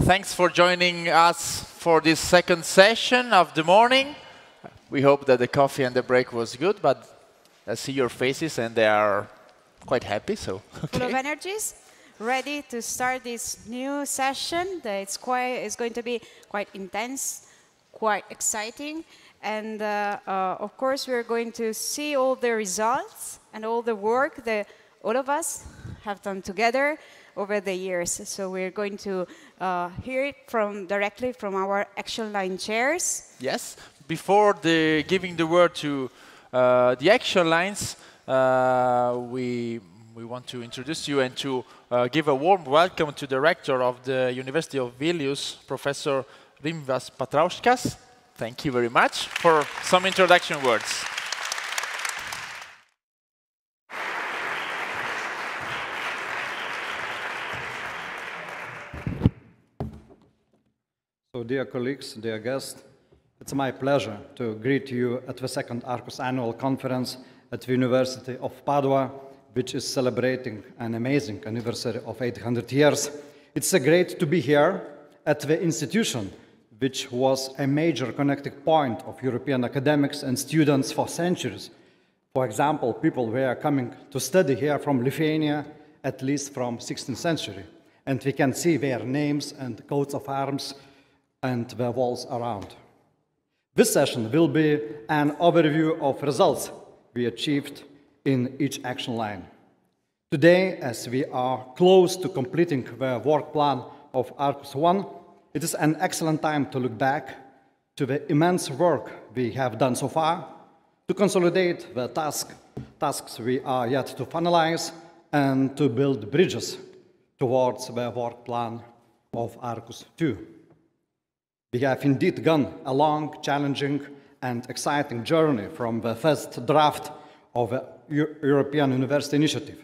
Thanks for joining us for this second session of the morning. We hope that the coffee and the break was good, but I see your faces and they are quite happy, so okay. Full of energies, ready to start this new session. It's going to be quite intense, quite exciting, and of course we're going to see all the results and all the work that all of us have done together over the years. So we're going to hear it directly from our action line chairs. Yes. Before giving the word to the action lines, we want to introduce you and to give a warm welcome to the Rector of the University of Vilnius, Professor Rimvydas Petrauskas. Thank you very much for some introduction words. So, dear colleagues, dear guests, it's my pleasure to greet you at the second Arqus Annual Conference at the University of Padua, which is celebrating an amazing anniversary of 800 years. It's great to be here at the institution, which was a major connecting point of European academics and students for centuries. For example, people were coming to study here from Lithuania, at least from 16th century. And we can see their names and coats of arms and the walls around. This session will be an overview of results we achieved in each action line. Today, as we are close to completing the work plan of Arcus 1, it is an excellent time to look back to the immense work we have done so far, to consolidate the tasks we are yet to finalize, and to build bridges towards the work plan of Arcus 2. We have indeed gone a long, challenging, and exciting journey from the first draft of the European University Initiative.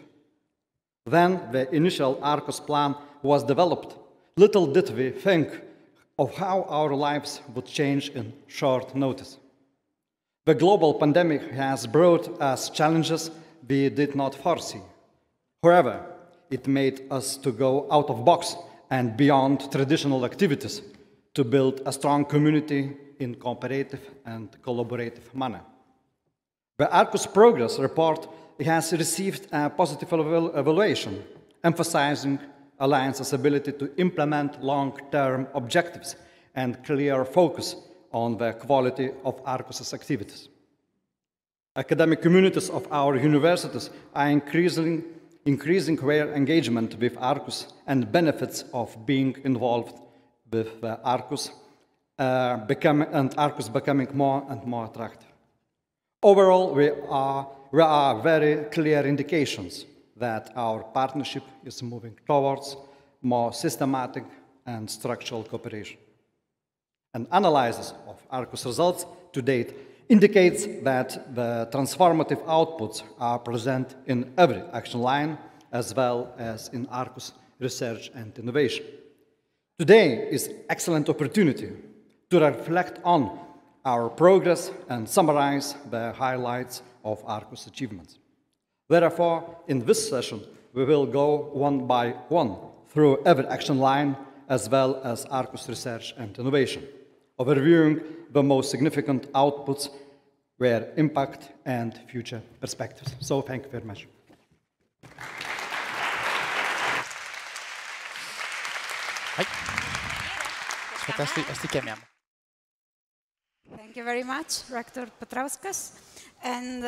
Then the initial Arcus plan was developed. Little did we think of how our lives would change in short notice. The global pandemic has brought us challenges we did not foresee. However, it made us to go out of the box and beyond traditional activities to build a strong community in cooperative and collaborative manner. The Arcus Progress Report has received a positive evaluation, emphasizing Alliance's ability to implement long-term objectives and clear focus on the quality of Arcus's activities. Academic communities of our universities are increasing their engagement with Arcus and benefits of being involved with Arcus, Arcus becoming more and more attractive. Overall, there are very clear indications that our partnership is moving towards more systematic and structural cooperation. An analysis of Arcus results to date indicates that the transformative outputs are present in every action line, as well as in Arcus research and innovation. Today is an excellent opportunity to reflect on our progress and summarize the highlights of Arcus achievements. Therefore, in this session, we will go one by one through every action line, as well as Arcus research and innovation, overviewing the most significant outputs, their impact, and future perspectives. So, thank you very much. Thank you very much, Rector Petrauskas. And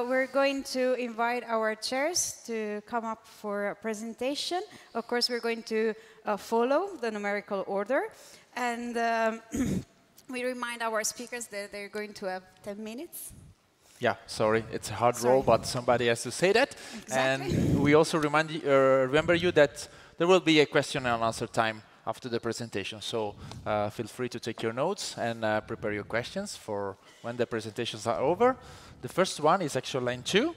we're going to invite our chairs to come up for a presentation. Of course, we're going to follow the numerical order. And we remind our speakers that they're going to have 10 minutes. Yeah, sorry, it's a hard role, but somebody has to say that. Exactly. And we also remember you that there will be a question and answer time after the presentation. So feel free to take your notes and prepare your questions for when the presentations are over. The first one is action line 2.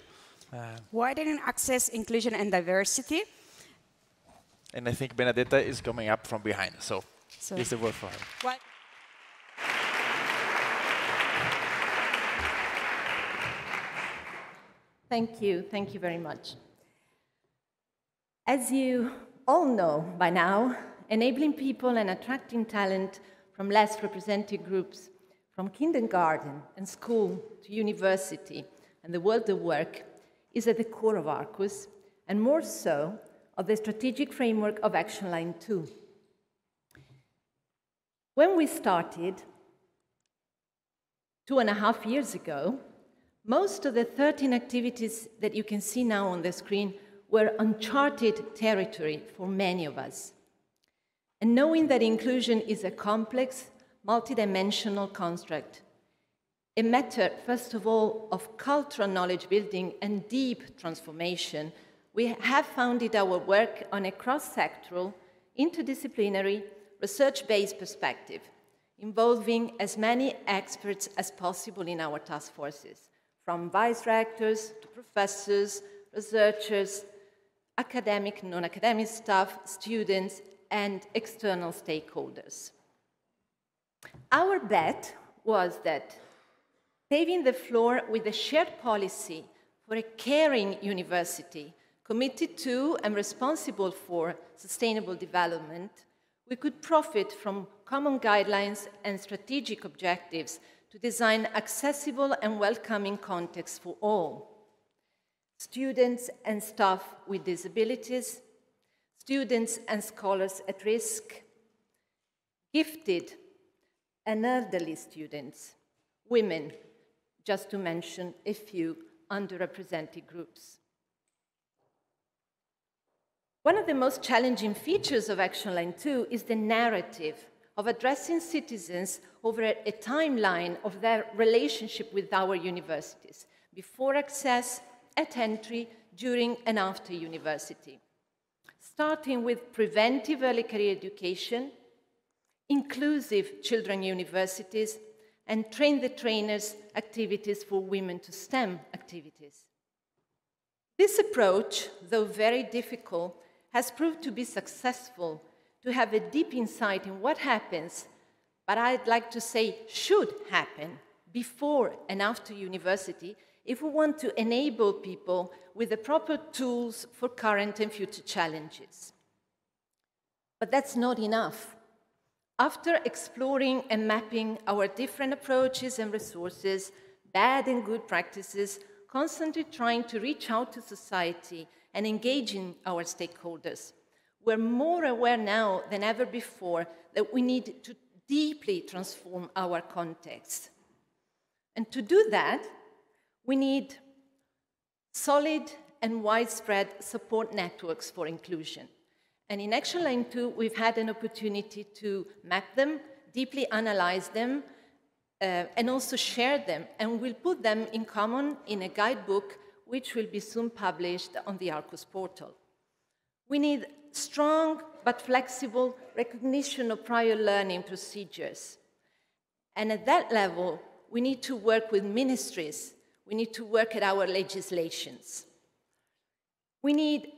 Widening access, inclusion, and diversity. And I think Benedetta is coming up from behind. So here's the word for her. What? Thank you very much. As you all know by now, enabling people and attracting talent from less represented groups, from kindergarten and school to university and the world of work, is at the core of Arqus, and more so of the strategic framework of Action Line 2. When we started 2.5 years ago, most of the 13 activities that you can see now on the screen were uncharted territory for many of us. And knowing that inclusion is a complex, multidimensional construct, a matter, first of all, of cultural knowledge building and deep transformation, we have founded our work on a cross-sectoral, interdisciplinary, research-based perspective, involving as many experts as possible in our task forces, from vice rectors to professors, researchers, academic, non-academic staff, students, and external stakeholders. Our bet was that paving the floor with a shared policy for a caring university committed to and responsible for sustainable development, we could profit from common guidelines and strategic objectives to design accessible and welcoming contexts for all. Students and staff with disabilities, students and scholars at risk, gifted and elderly students, women, just to mention a few underrepresented groups. One of the most challenging features of Action Line 2 is the narrative of addressing citizens over a timeline of their relationship with our universities, before access, at entry, during and after university. Starting with preventive early career education, inclusive children universities, and train the trainers activities for women to STEM activities. This approach, though very difficult, has proved to be successful, to have a deep insight in what happens, but I'd like to say should happen before and after university if we want to enable people with the proper tools for current and future challenges. But that's not enough. After exploring and mapping our different approaches and resources, bad and good practices, constantly trying to reach out to society and engaging our stakeholders, we're more aware now than ever before that we need to deeply transform our context. And to do that, we need solid and widespread support networks for inclusion. And in Action Line 2, we've had an opportunity to map them, deeply analyze them, and also share them. And we'll put them in common in a guidebook, which will be soon published on the Arcus portal. We need strong but flexible recognition of prior learning procedures. And at that level, we need to work with ministries. We need to work at our legislations. We need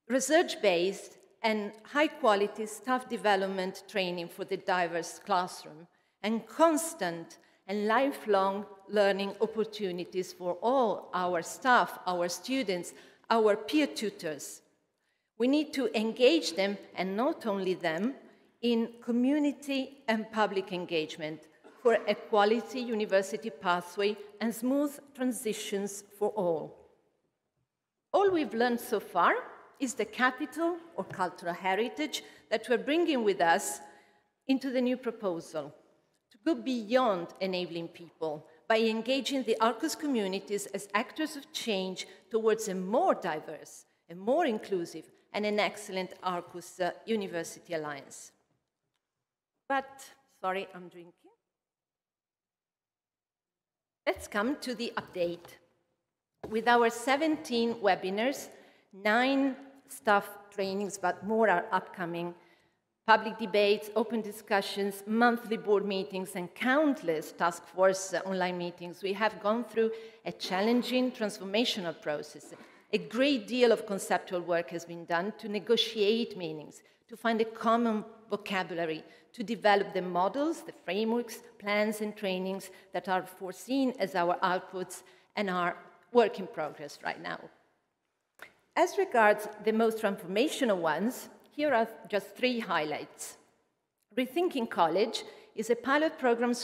research-based and high-quality staff development training for the diverse classroom, and constant and lifelong learning opportunities for all our staff, our students, our peer tutors. We need to engage them, and not only them, in community and public engagement for a quality university pathway and smooth transitions for all. All we've learned so far is the capital or cultural heritage that we're bringing with us into the new proposal, to go beyond enabling people by engaging the Arcus communities as actors of change towards a more diverse, a more inclusive, and an excellent Arcus University Alliance. But, sorry, I'm drinking. Let's come to the update. With our 17 webinars, 9 staff trainings, but more are upcoming, public debates, open discussions, monthly board meetings, and countless task force online meetings, we have gone through a challenging transformational process. A great deal of conceptual work has been done to negotiate meanings, to find a common vocabulary, to develop the models, the frameworks, plans, and trainings that are foreseen as our outputs and are work in progress right now. As regards the most transformational ones, Here are just 3 highlights. Rethinking College is a pilot program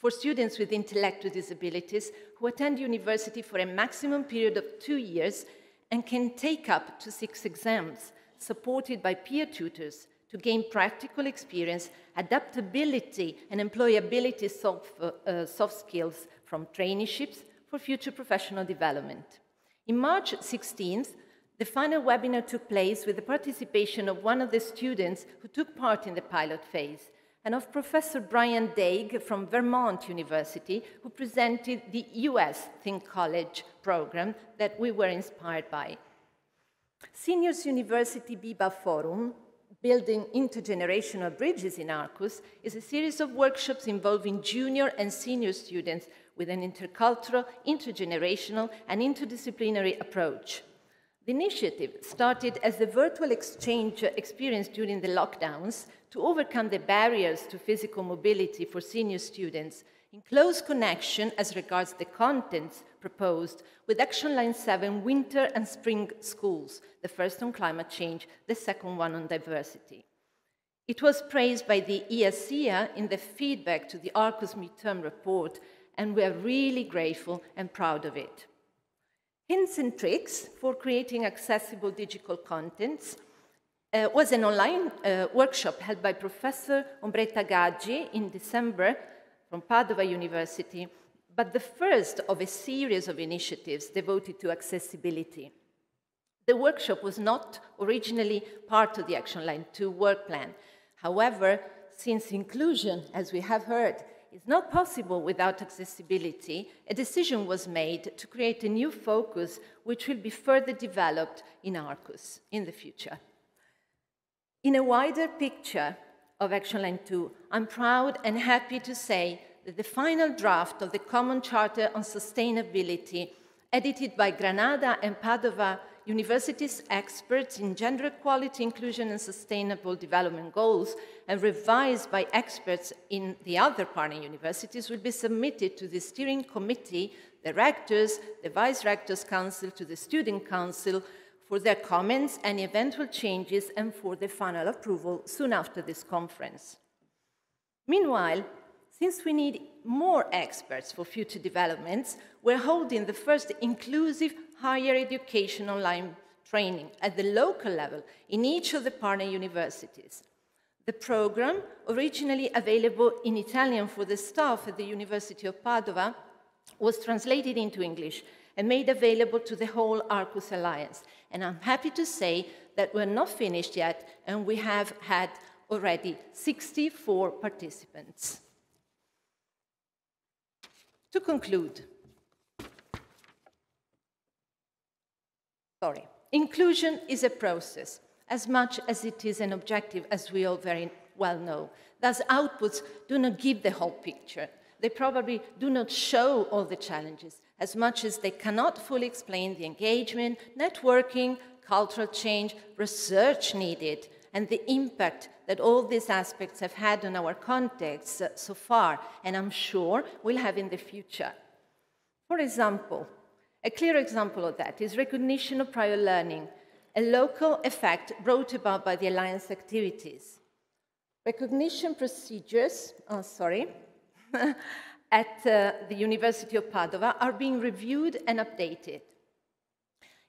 for students with intellectual disabilities who attend university for a maximum period of 2 years and can take up to 6 exams, supported by peer tutors to gain practical experience, adaptability, and employability soft skills from traineeships for future professional development. In March 16th, the final webinar took place with the participation of one of the students who took part in the pilot phase, and of Professor Brian Daig from Vermont University, who presented the US Think College program that we were inspired by. Seniors University BIBA Forum, Building Intergenerational Bridges in Arcus, is a series of workshops involving junior and senior students with an intercultural, intergenerational, and interdisciplinary approach. The initiative started as a virtual exchange experience during the lockdowns to overcome the barriers to physical mobility for senior students, in close connection as regards the contents proposed with Action Line 7 winter and spring schools, the first on climate change, the second one on diversity. It was praised by the ESEA in the feedback to the Arcus midterm report, and we are really grateful and proud of it. Hints and Tricks for Creating Accessible Digital Contents was an online workshop held by Professor Ombretta Gaggi in December from Padua University, but the first of a series of initiatives devoted to accessibility. The workshop was not originally part of the Action Line 2 work plan. However, since inclusion, as we have heard, is not possible without accessibility, a decision was made to create a new focus which will be further developed in Arcus in the future. In a wider picture of Action Line 2, I'm proud and happy to say that the final draft of the Common Charter on Sustainability, edited by Granada and Padua Universities experts in gender equality, inclusion, and sustainable development goals, and revised by experts in the other partner universities, will be submitted to the steering committee, the rectors, the vice-rectors council, to the student council for their comments and eventual changes, and for the final approval soon after this conference. Meanwhile, since we need more experts for future developments, we're holding the first inclusive higher education online training at the local level in each of the partner universities. The program, originally available in Italian for the staff at the University of Padua, was translated into English and made available to the whole Arcus Alliance. And I'm happy to say that we're not finished yet, and we have had already 64 participants. To conclude, inclusion is a process as much as it is an objective, as we all very well know. Thus, outputs do not give the whole picture. They probably do not show all the challenges, as much as they cannot fully explain the engagement, networking, cultural change, research needed, and the impact that all these aspects have had on our context so far, and I'm sure will have in the future. For example, a clear example of that is recognition of prior learning, a local effect brought about by the Alliance activities. Recognition procedures, at the University of Padua are being reviewed and updated.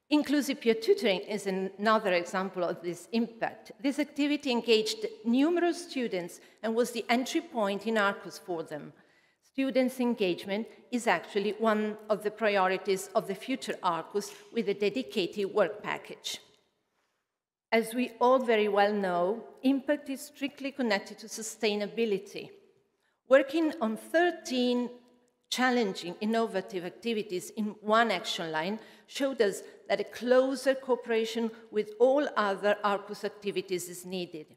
Inclusive peer tutoring is another example of this impact. This activity engaged numerous students and was the entry point in Arcus for them. Students' engagement is actually one of the priorities of the future Arcus with a dedicated work package. As we all very well know, impact is strictly connected to sustainability. Working on 13 challenging, innovative activities in one action line showed us that a closer cooperation with all other Arcus activities is needed.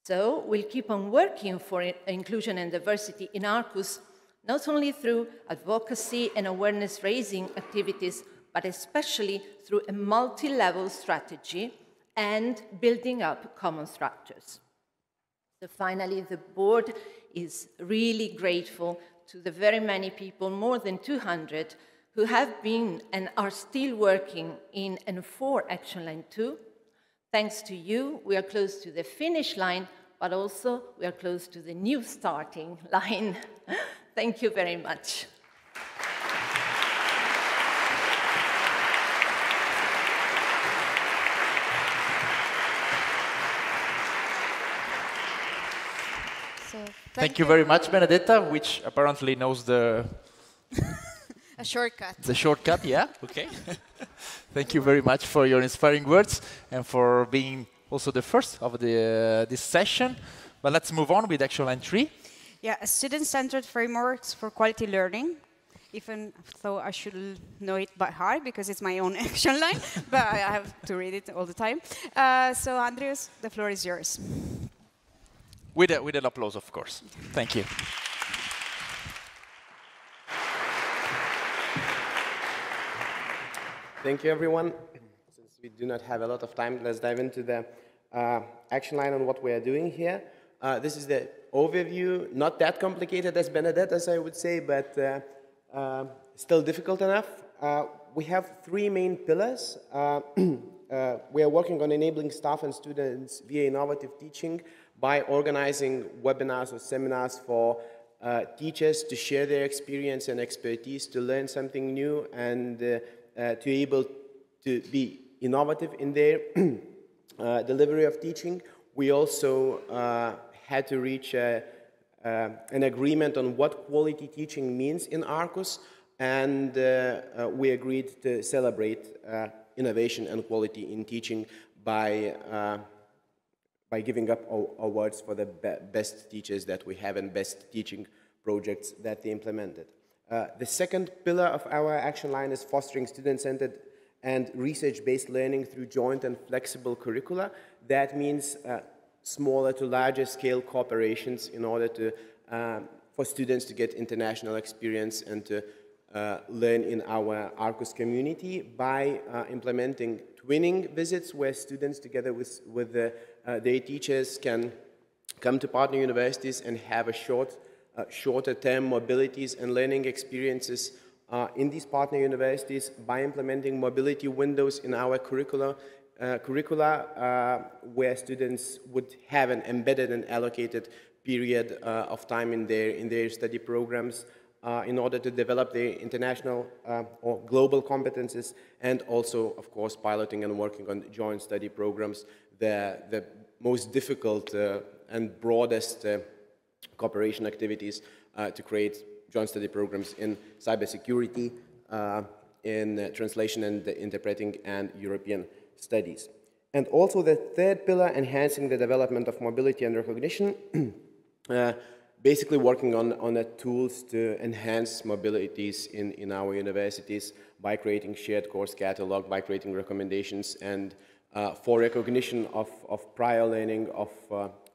So we'll keep on working for inclusion and diversity in Arcus, not only through advocacy and awareness-raising activities, but especially through a multi-level strategy and building up common structures. So finally, the board is really grateful to the very many people, more than 200, who have been and are still working in and for Action Line 2. Thanks to you, we are close to the finish line, but also we are close to the new starting line. Thank you very much. So, Thank you very much, Benedetta, which apparently knows the a shortcut. the shortcut. Yeah, okay. Thank you very much for your inspiring words and for being also the first of this session. But let's move on with action line 3. Yeah, a student-centered frameworks for quality learning. Even though I should know it by heart because it's my own action line, but I have to read it all the time. So, Andreas, the floor is yours. With an applause, of course. Thank you. Thank you, everyone. Since we do not have a lot of time, let's dive into the action line on what we are doing here. This is the overview, not that complicated as Benedetta's, I would say, but still difficult enough. We have 3 main pillars. We are working on enabling staff and students via innovative teaching by organizing webinars or seminars for teachers to share their experience and expertise, to learn something new, and to be able to be innovative in their delivery of teaching. We also had to reach an agreement on what quality teaching means in Arcus, and we agreed to celebrate innovation and quality in teaching by giving up awards for the best teachers that we have and best teaching projects that they implemented. The second pillar of our action line is fostering student-centered and research-based learning through joint and flexible curricula. That means smaller to larger scale cooperations in order to, for students to get international experience and to learn in our Arcus community by implementing twinning visits where students together with their teachers can come to partner universities and have a shorter term mobilities and learning experiences in these partner universities by implementing mobility windows in our curricula where students would have an embedded and allocated period of time in their study programs in order to develop their international or global competences, and also, of course, piloting and working on joint study programs, the most difficult and broadest cooperation activities to create joint study programs in cybersecurity, in translation and interpreting, and European studies. And also the third pillar, enhancing the development of mobility and recognition, basically working on the tools to enhance mobilities in our universities by creating shared course catalog, by creating recommendations, and for recognition of prior learning, of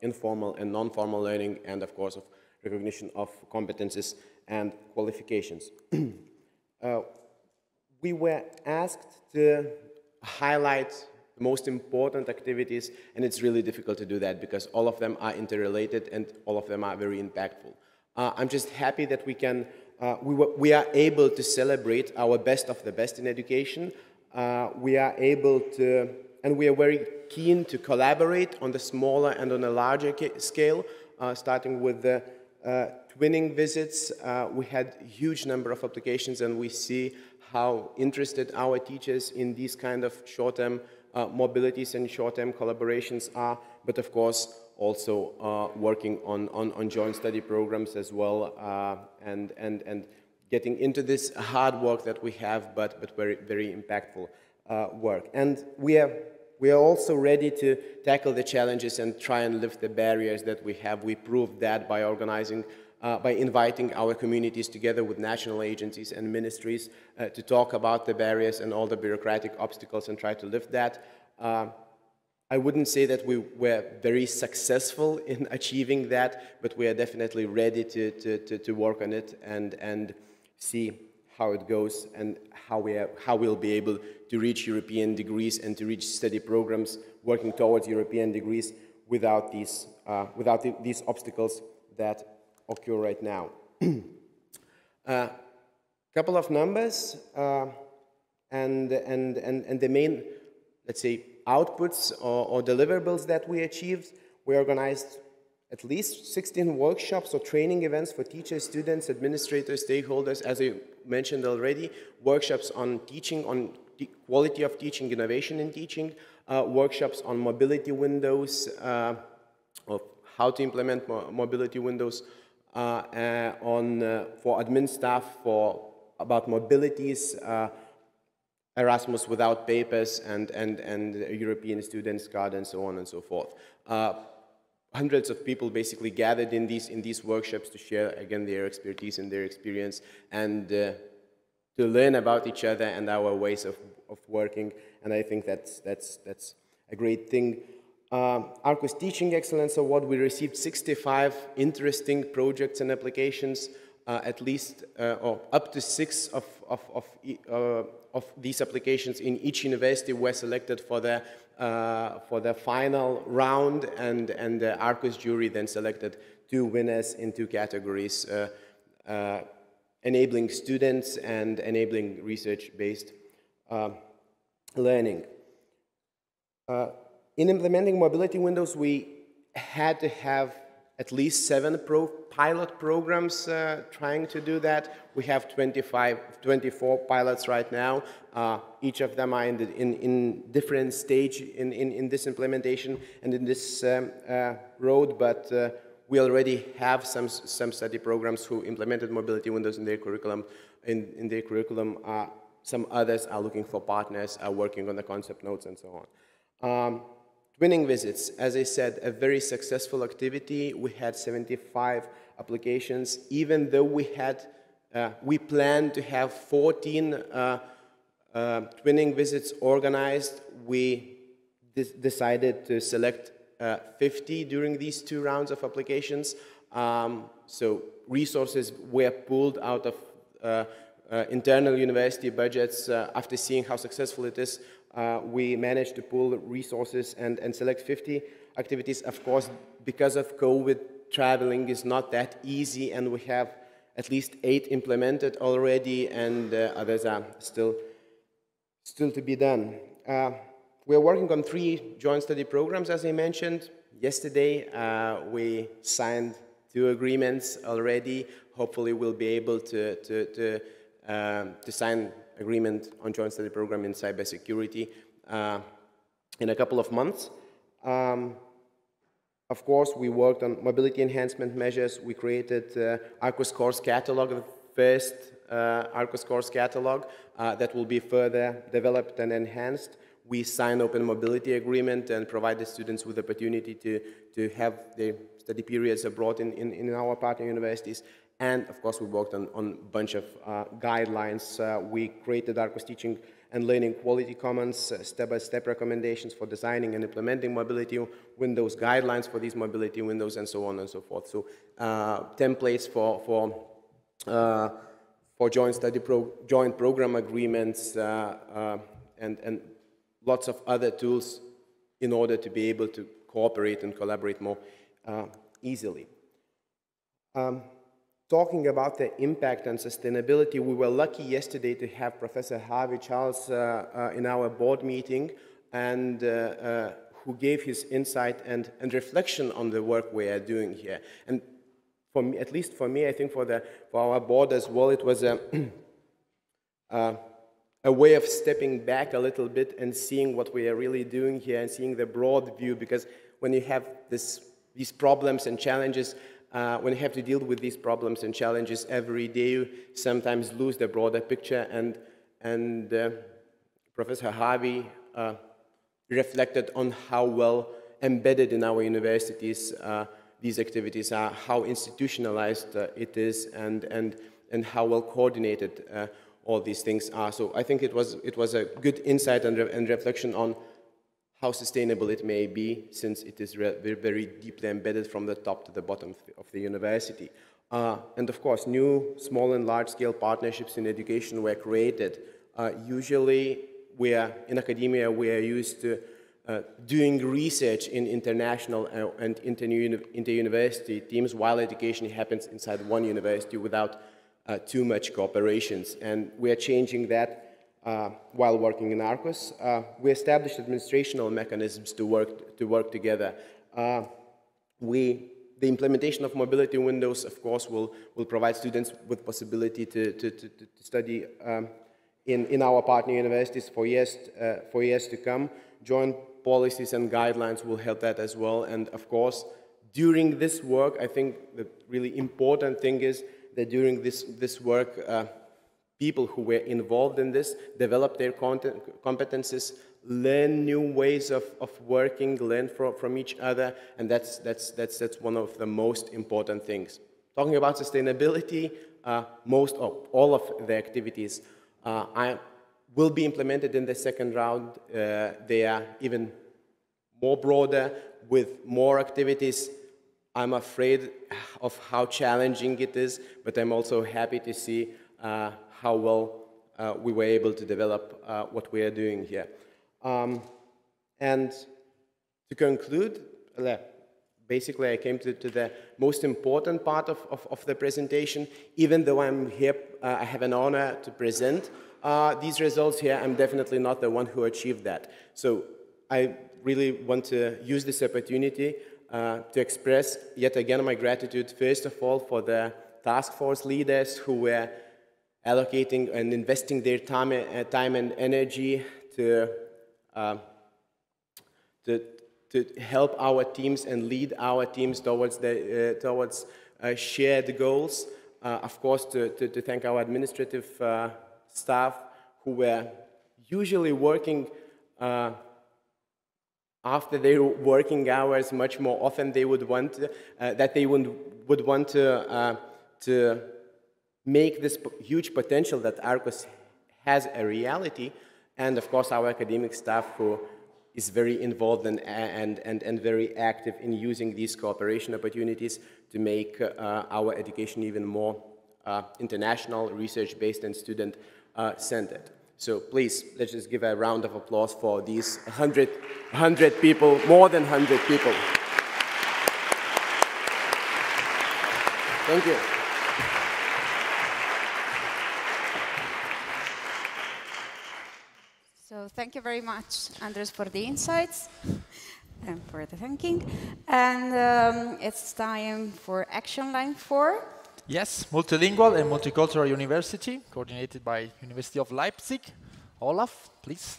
informal and non-formal learning, and of course of recognition of competences and qualifications. We were asked to highlight the most important activities, and it's really difficult to do that because all of them are interrelated and all of them are very impactful. I'm just happy that we can, we are able to celebrate our best of the best in education. We are able to, and we are very keen to collaborate on the smaller and on a larger scale, starting with the twinning visits. We had a huge number of applications, and we see how interested our teachers in these kind of short-term mobilities and short-term collaborations are, but of course also working on joint study programs as well, and getting into this hard work that we have, but very, very impactful work. And we are also ready to tackle the challenges and try and lift the barriers that we have. We proved that by organizing, by inviting our communities together with national agencies and ministries to talk about the barriers and all the bureaucratic obstacles and try to lift that. I wouldn't say that we were very successful in achieving that, but we are definitely ready to work on it and see how it goes and how we'll be able to reach European degrees and to reach study programs working towards European degrees without these obstacles that occur right now. Couple of numbers and the main, let's say, outputs or deliverables that we achieved. We organized at least 16 workshops or training events for teachers, students, administrators, stakeholders, as I mentioned already, workshops on teaching, on quality of teaching, innovation in teaching, workshops on mobility windows, of how to implement mobility windows, for admin staff, about mobilities, Erasmus without papers, and European Students' Card, and so on and so forth. Hundreds of people basically gathered in these workshops to share, again, their expertise and their experience, and to learn about each other and our ways of working. And I think that's a great thing. Arcus Teaching Excellence Award, we received 65 interesting projects and applications, at least, or up to 6 of these applications in each university were selected for the final round, and the Arcus jury then selected 2 winners in 2 categories, enabling students and enabling research-based learning. In implementing mobility windows, we had to have at least 7 pilot programs trying to do that. We have 24 pilots right now. Each of them are in different stage in this implementation and in this road, but we already have some study programs who implemented mobility windows in their curriculum. Some others are looking for partners, are working on the concept notes, and so on. Twinning visits, as I said, a very successful activity. We had 75 applications, even though we planned to have 14 twinning visits organized. We decided to select 50 during these 2 rounds of applications. So resources were pulled out of internal university budgets. After seeing how successful it is, we managed to pool resources and select 50 activities. Of course, because of COVID, traveling is not that easy, and we have at least 8 implemented already, and others are still to be done. We're working on 3 joint study programs, as I mentioned. Yesterday, we signed 2 agreements already. Hopefully, we'll be able to sign agreement on joint study program in cybersecurity in a couple of months. Of course, we worked on mobility enhancement measures. We created Arcus course catalog, the first Arcus course catalog that will be further developed and enhanced. We signed open mobility agreement and provided students with the opportunity to have their study periods abroad in our partner universities. And of course, we worked on a bunch of guidelines. We created Arcus Teaching and Learning Quality Commons, step-by-step recommendations for designing and implementing mobility windows, guidelines for these mobility windows, and so on and so forth. So templates for joint program agreements and lots of other tools in order to be able to cooperate and collaborate more easily. Talking about the impact and sustainability, we were lucky yesterday to have Professor Harvey Charles in our board meeting, and who gave his insight and reflection on the work we are doing here. And for me, at least for me, I think for our board as well, it was a way of stepping back a little bit and seeing what we are really doing here and seeing the broad view, because when you have these problems and challenges, when you have to deal with these problems and challenges every day, you sometimes lose the broader picture, and Professor Harvey reflected on how well embedded in our universities these activities are, how institutionalized it is, and how well coordinated all these things are. So I think it was a good insight and reflection on how sustainable it may be, since it is very deeply embedded from the top to the bottom of the university. And of course, new small and large-scale partnerships in education were created. Usually, in academia, we are used to doing research in international and inter-university teams, while education happens inside one university without too much cooperations. And we are changing that while working in Arcus. We established administrational mechanisms to work together. The implementation of mobility windows, of course, will provide students with possibility to study in our partner universities for years to come. Joint policies and guidelines will help that as well. And of course, during this work, I think the really important thing is that during this work, people who were involved in this develop their competences, learn new ways of working, learn from each other, and that's one of the most important things. Talking about sustainability, most of all of the activities will be implemented in the second round. They are even more broader with more activities. I'm afraid of how challenging it is, but I'm also happy to see how well we were able to develop what we are doing here. And to conclude, basically I came to the most important part of the presentation. Even though I'm here, I have an honor to present these results here, I'm definitely not the one who achieved that. So I really want to use this opportunity to express yet again my gratitude, first of all, for the task force leaders who were allocating and investing their time and energy to help our teams and lead our teams towards shared goals. Of course, to thank our administrative staff who were usually working after their working hours much more often. They would want would want to make this huge potential that Arcus has a reality, and of course our academic staff who is very involved and very active in using these cooperation opportunities to make our education even more international, research-based and student-centered. So please, let's just give a round of applause for these 100 people, more than 100 people. Thank you. So thank you very much, Andres, for the insights and for the thanking. And it's time for Action Line 4. Yes, multilingual and multicultural university, coordinated by University of Leipzig. Olaf, please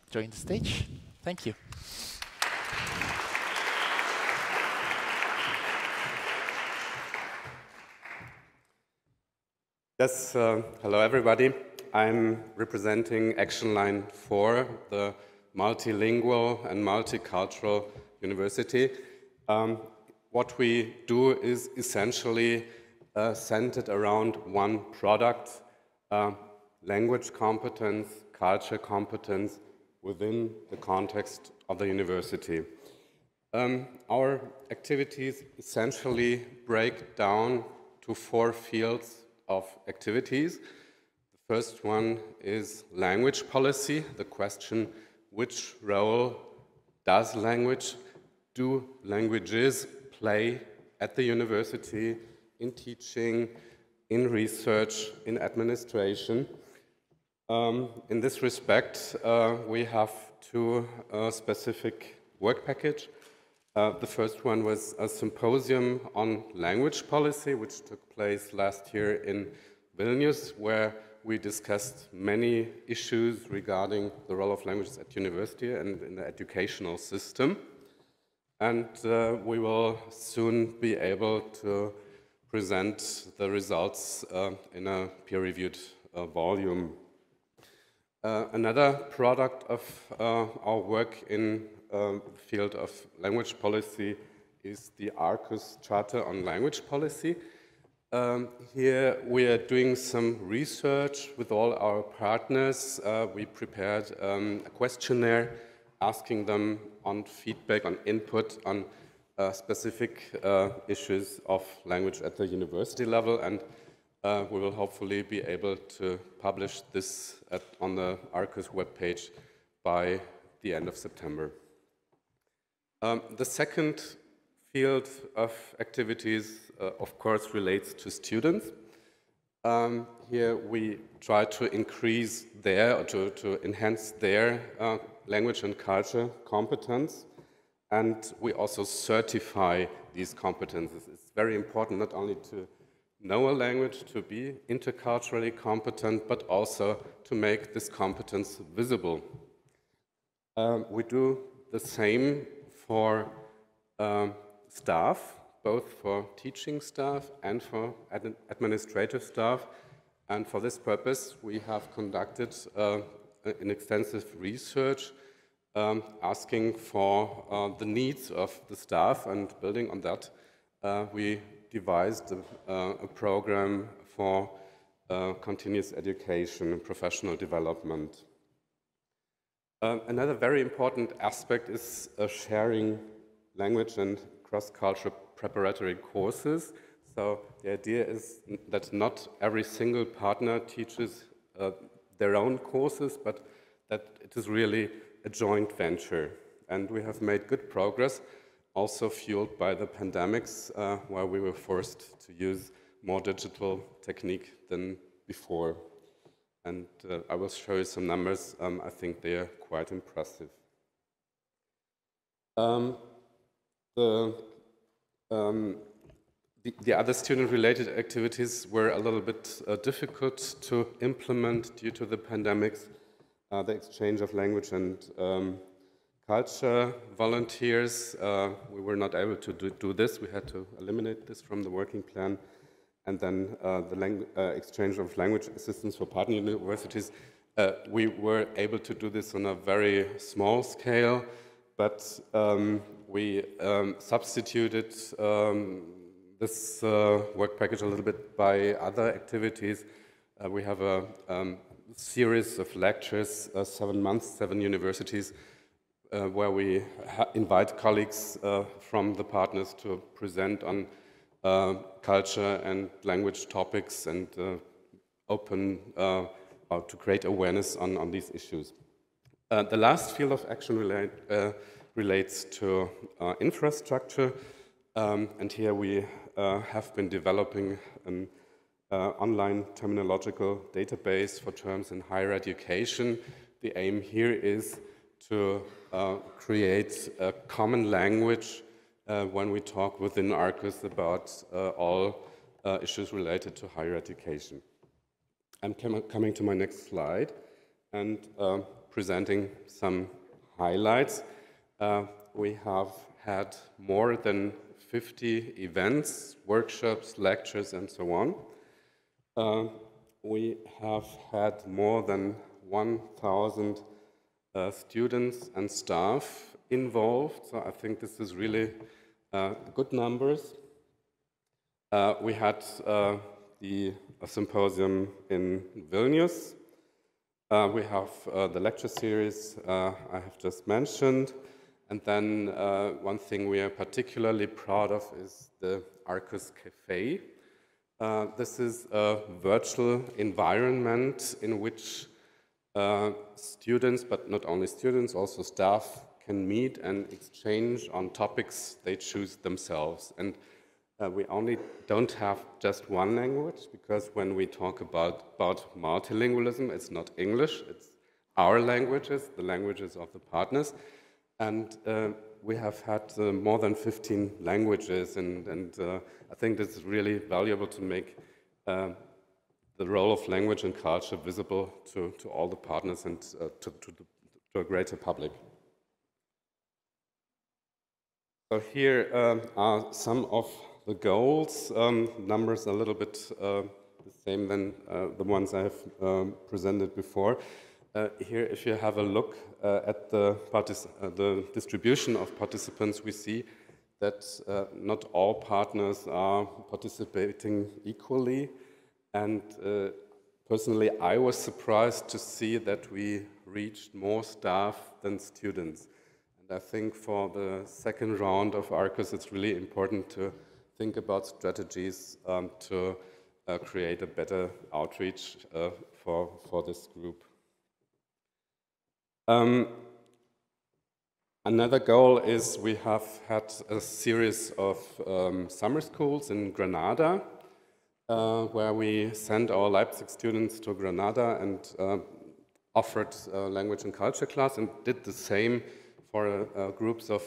join the stage. Thank you. Yes, hello everybody. I'm representing Action Line 4, the multilingual and multicultural university. What we do is essentially centered around one product, language competence, culture competence within the context of the university. Our activities essentially break down to 4 fields of activities. The first one is language policy, the question, which role do languages play at the university in teaching, in research, in administration. In this respect, we have 2 specific work packages. The first one was a symposium on language policy, which took place last year in Vilnius, where we discussed many issues regarding the role of languages at university and in the educational system. And we will soon be able to present the results in a peer-reviewed volume. Another product of our work in the field of language policy is the Arqus Charter on Language Policy. Here we are doing some research with all our partners. We prepared a questionnaire asking them on feedback, on input, on specific issues of language at the university level, and we will hopefully be able to publish this on the Arcus webpage by the end of September. The second field of activities, of course, relates to students. Here we try to increase their, or to enhance their language and culture competence, and we also certify these competences. It's very important not only to know a language, to be interculturally competent, but also to make this competence visible. We do the same for staff, both for teaching staff and for administrative staff. And for this purpose, we have conducted an extensive research asking for the needs of the staff, and building on that, we devised a program for continuous education and professional development. Another very important aspect is sharing language and cross-cultural preparatory courses. So the idea is that not every single partner teaches their own courses, but that it is really a joint venture. And we have made good progress, also fueled by the pandemics, where we were forced to use more digital technique than before. And I will show you some numbers. I think they are quite impressive. The other student-related activities were a little bit difficult to implement due to the pandemics. The exchange of language and culture volunteers, we were not able to do this. We had to eliminate this from the working plan. And then the exchange of language assistants for partner universities, we were able to do this on a very small scale, but we substituted this work package a little bit by other activities. We have a series of lectures, 7 months, 7 universities, where we invite colleagues from the partners to present on culture and language topics, and open or to create awareness on these issues. The last field of action relates to infrastructure, and here we have been developing an online terminological database for terms in higher education. The aim here is to create a common language when we talk within Arcus about all issues related to higher education. I'm coming to my next slide and presenting some highlights. We have had more than 50 events, workshops, lectures, and so on. We have had more than 1,000 students and staff involved, so I think this is really good numbers. We had the symposium in Vilnius. We have the lecture series I have just mentioned. And then one thing we are particularly proud of is the Arcus Cafe. This is a virtual environment in which students, but not only students, also staff, can meet and exchange on topics they choose themselves. And we only don't have just one language, because when we talk about multilingualism, it's not English, it's our languages, the languages of the partners. And we have had more than 15 languages, and I think this is really valuable to make the role of language and culture visible to all the partners and to a greater public. So here are some of the goals. Numbers a little bit the same than the ones I have presented before. Here, if you have a look at the distribution of participants, we see that not all partners are participating equally. And personally, I was surprised to see that we reached more staff than students. And I think for the second round of Arcus, it's really important to think about strategies to create a better outreach for this group. Another goal is we have had a series of summer schools in Granada. where we sent our Leipzig students to Granada and offered language and culture class, and did the same for groups of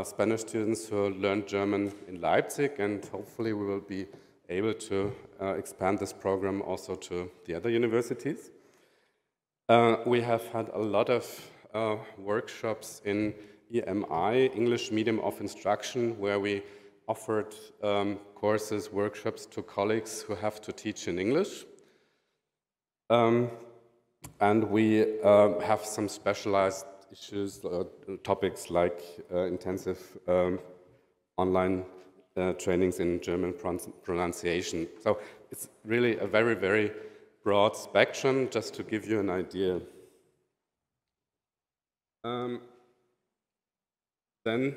Spanish students who learned German in Leipzig, and hopefully we will be able to expand this program also to the other universities. We have had a lot of workshops in EMI, English Medium of Instruction, where we offered courses, workshops to colleagues who have to teach in English. And we have some specialized issues, topics like intensive online trainings in German pronunciation. So it's really a very, very broad spectrum, just to give you an idea. Then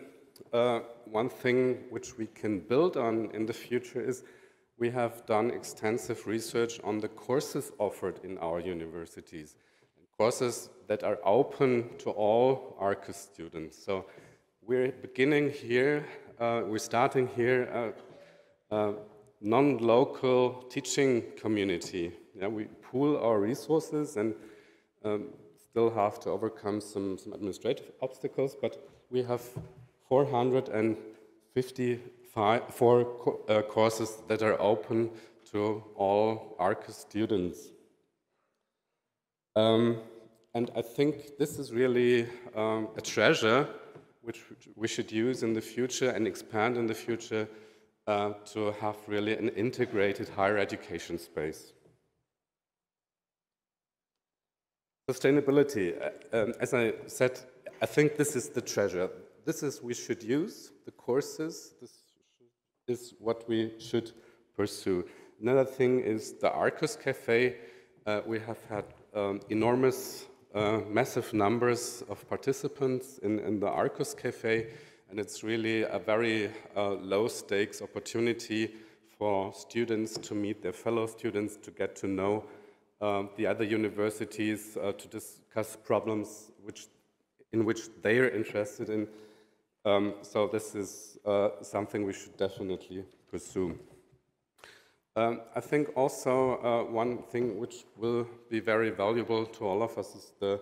one thing which we can build on in the future is we have done extensive research on the courses offered in our universities, courses that are open to all Arcus students. So we're beginning here, we're starting here non-local teaching community. Yeah, we pool our resources and still have to overcome some administrative obstacles, but we have 454 courses that are open to all Arcus students. And I think this is really a treasure which we should use in the future and expand in the future to have really an integrated higher education space. Sustainability, as I said, I think this is the treasure. This is we should use, the courses, this is what we should pursue. Another thing is the Arcus Cafe. We have had enormous, massive numbers of participants in the Arcus Cafe, and it's really a very low stakes opportunity for students to meet their fellow students, to get to know the other universities, to discuss problems in which they are interested in. So this is something we should definitely pursue. I think also one thing which will be very valuable to all of us is the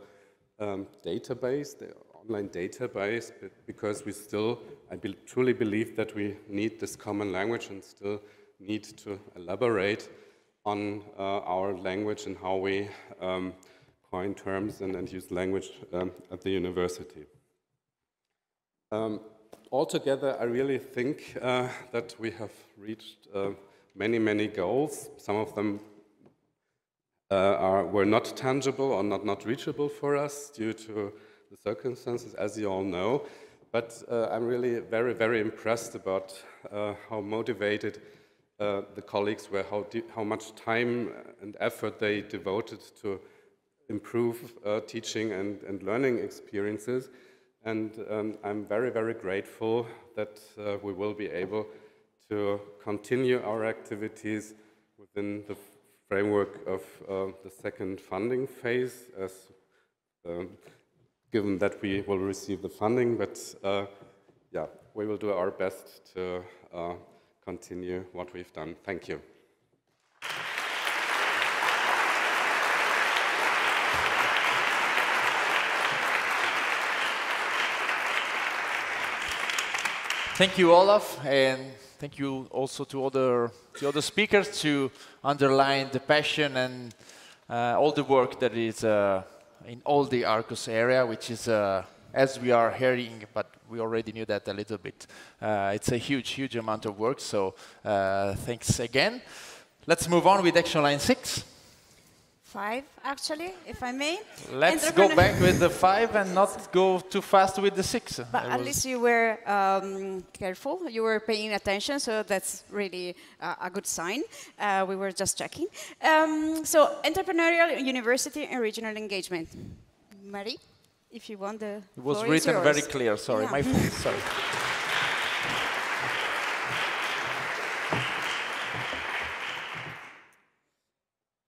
database, the online database, because we still, I truly believe that we need this common language and still need to elaborate on our language and how we coin terms and use language at the university. Altogether, I really think that we have reached many, many goals. Some of them were not tangible or not reachable for us due to the circumstances, as you all know. But I'm really very, very impressed about how motivated the colleagues were, how much time and effort they devoted to improve teaching and learning experiences. And I'm very, very grateful that we will be able to continue our activities within the framework of the second funding phase, as given that we will receive the funding. But yeah, we will do our best to continue what we've done. Thank you. Thank you, Olaf, and thank you also to the other speakers to underline the passion and all the work that is in all the Arcus area, which is, as we are hearing, but we already knew that a little bit. It's a huge, huge amount of work, so thanks again. Let's move on with action line 6. 5, actually, if I may. Let's go back with the 5 and not go too fast with the 6. But at least you were careful, you were paying attention, so that's really a good sign. We were just checking. So, Entrepreneurial, University and Regional Engagement. Marie, if you want the It was floor written is yours. very clear, sorry, Yeah. my fault, sorry.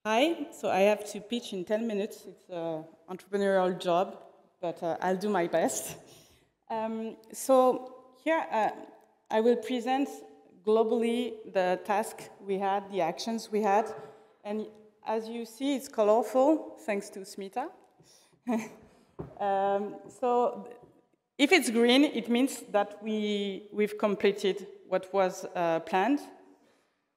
Hi, so I have to pitch in 10 minutes. It's an entrepreneurial job, but I'll do my best. So here I will present globally the task we had, the actions we had. And as you see, it's colorful, thanks to Smita. So if it's green, it means that we've completed what was planned.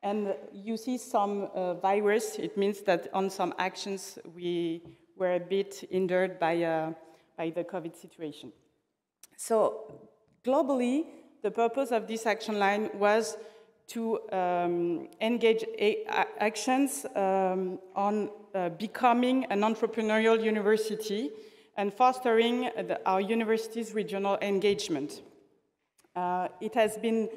And you see some virus, it means that on some actions we were a bit hindered by the COVID situation. So globally, the purpose of this action line was to engage actions on becoming an entrepreneurial university and fostering our university's regional engagement. It has been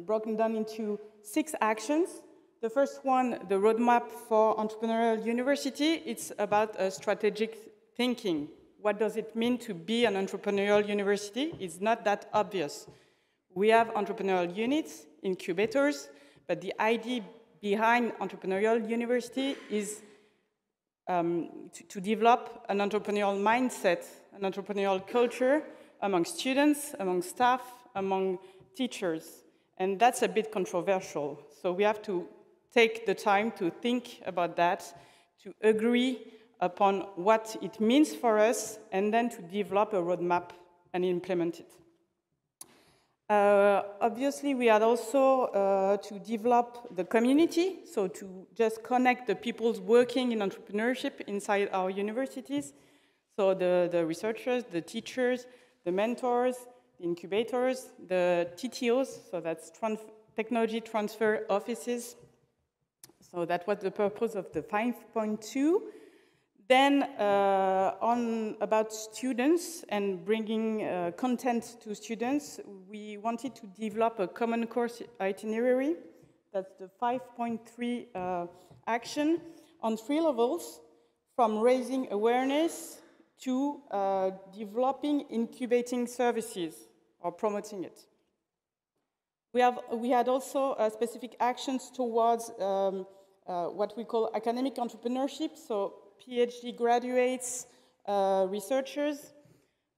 broken down into 6 actions. The first one, the roadmap for entrepreneurial university, it's about strategic thinking. What does it mean to be an entrepreneurial university? It's not that obvious. We have entrepreneurial units, incubators, but the idea behind entrepreneurial university is to develop an entrepreneurial mindset, an entrepreneurial culture among students, among staff, among teachers. And that's a bit controversial. So we have to take the time to think about that, to agree upon what it means for us, and then to develop a roadmap and implement it. Obviously, we had also to develop the community, so to just connect the people working in entrepreneurship inside our universities. So the researchers, the teachers, the mentors, the incubators, the TTOs, so that's technology transfer offices. So that was the purpose of the 5.2. Then on about students and bringing content to students, we wanted to develop a common course itinerary. That's the 5.3 action on 3 levels, from raising awareness to developing incubating services or promoting it. We had also specific actions towards what we call academic entrepreneurship, so PhD graduates, researchers,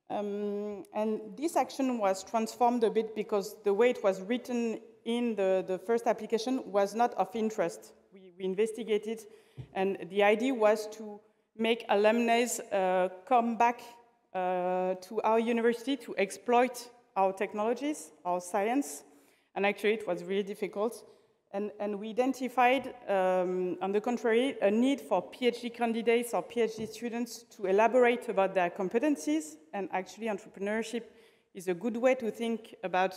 and this action was transformed a bit because the way it was written in the first application was not of interest. We investigated, and the idea was to make alumni come back to our university to exploit our technologies, our science, and actually it was really difficult. And we identified, on the contrary, a need for PhD candidates or PhD students to elaborate about their competencies, and actually entrepreneurship is a good way to think about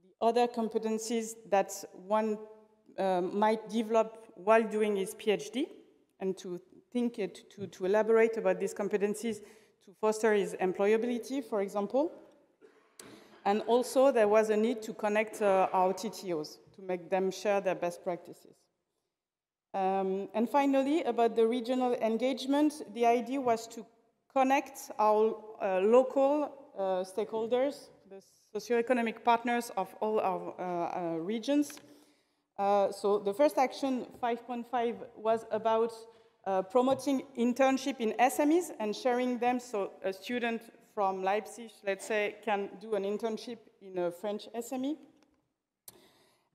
the other competencies that one might develop while doing his PhD, and to think to elaborate about these competencies to foster his employability, for example. And also there was a need to connect our TTOs, to make them share their best practices. And finally, about the regional engagement, the idea was to connect our local stakeholders, the socioeconomic partners of all our regions. So the first action, 5.5, was about promoting internship in SMEs and sharing them, so a student from Leipzig, let's say, can do an internship in a French SME.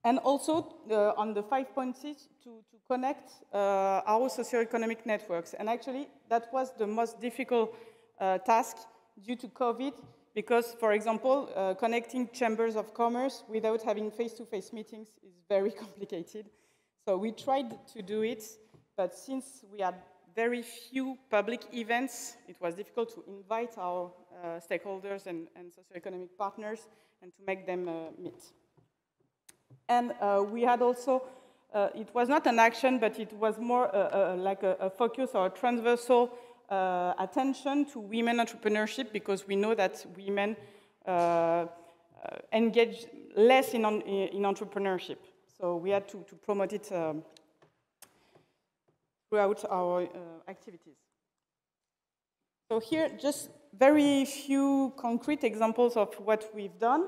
And also on the 5.6 to connect our socioeconomic networks. And actually, that was the most difficult task due to COVID, because, for example, connecting chambers of commerce without having face-to-face meetings is very complicated. So we tried to do it, but since we had very few public events, it was difficult to invite our stakeholders and socioeconomic partners and to make them meet. And we had also, it was not an action, but it was more like a focus or a transversal attention to women entrepreneurship, because we know that women engage less in entrepreneurship. So we had to promote it throughout our activities. So here, just very few concrete examples of what we've done.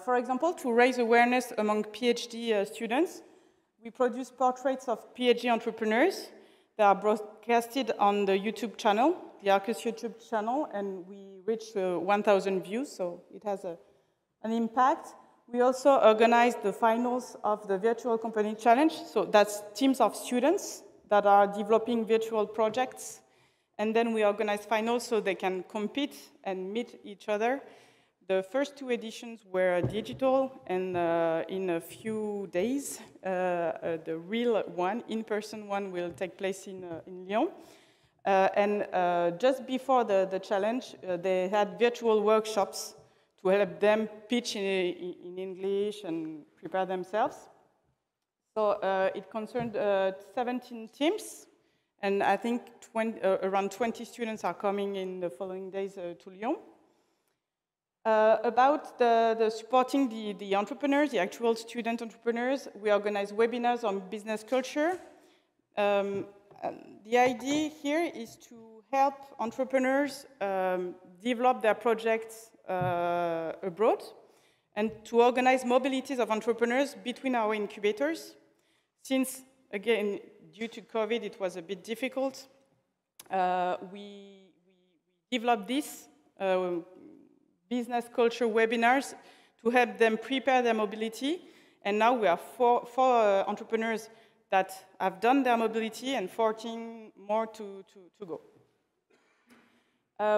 For example, to raise awareness among PhD students, we produce portraits of PhD entrepreneurs. They are broadcasted on the YouTube channel, the Arcus YouTube channel, and we reach 1,000 views, so it has an impact. We also organized the finals of the Virtual Company Challenge. So that's teams of students that are developing virtual projects. And then we organize finals so they can compete and meet each other. The first 2 editions were digital, and in a few days, the real one, in-person one, will take place in Lyon. And just before the challenge, they had virtual workshops to help them pitch in English and prepare themselves. So it concerned 17 teams, and I think around 20 students are coming in the following days to Lyon. About the supporting the entrepreneurs, the actual student entrepreneurs, we organize webinars on business culture. The idea here is to help entrepreneurs develop their projects abroad and to organize mobilities of entrepreneurs between our incubators. Since, again, due to COVID, it was a bit difficult, we developed this business culture webinars to help them prepare their mobility. And now we have four entrepreneurs that have done their mobility and 14 more to go.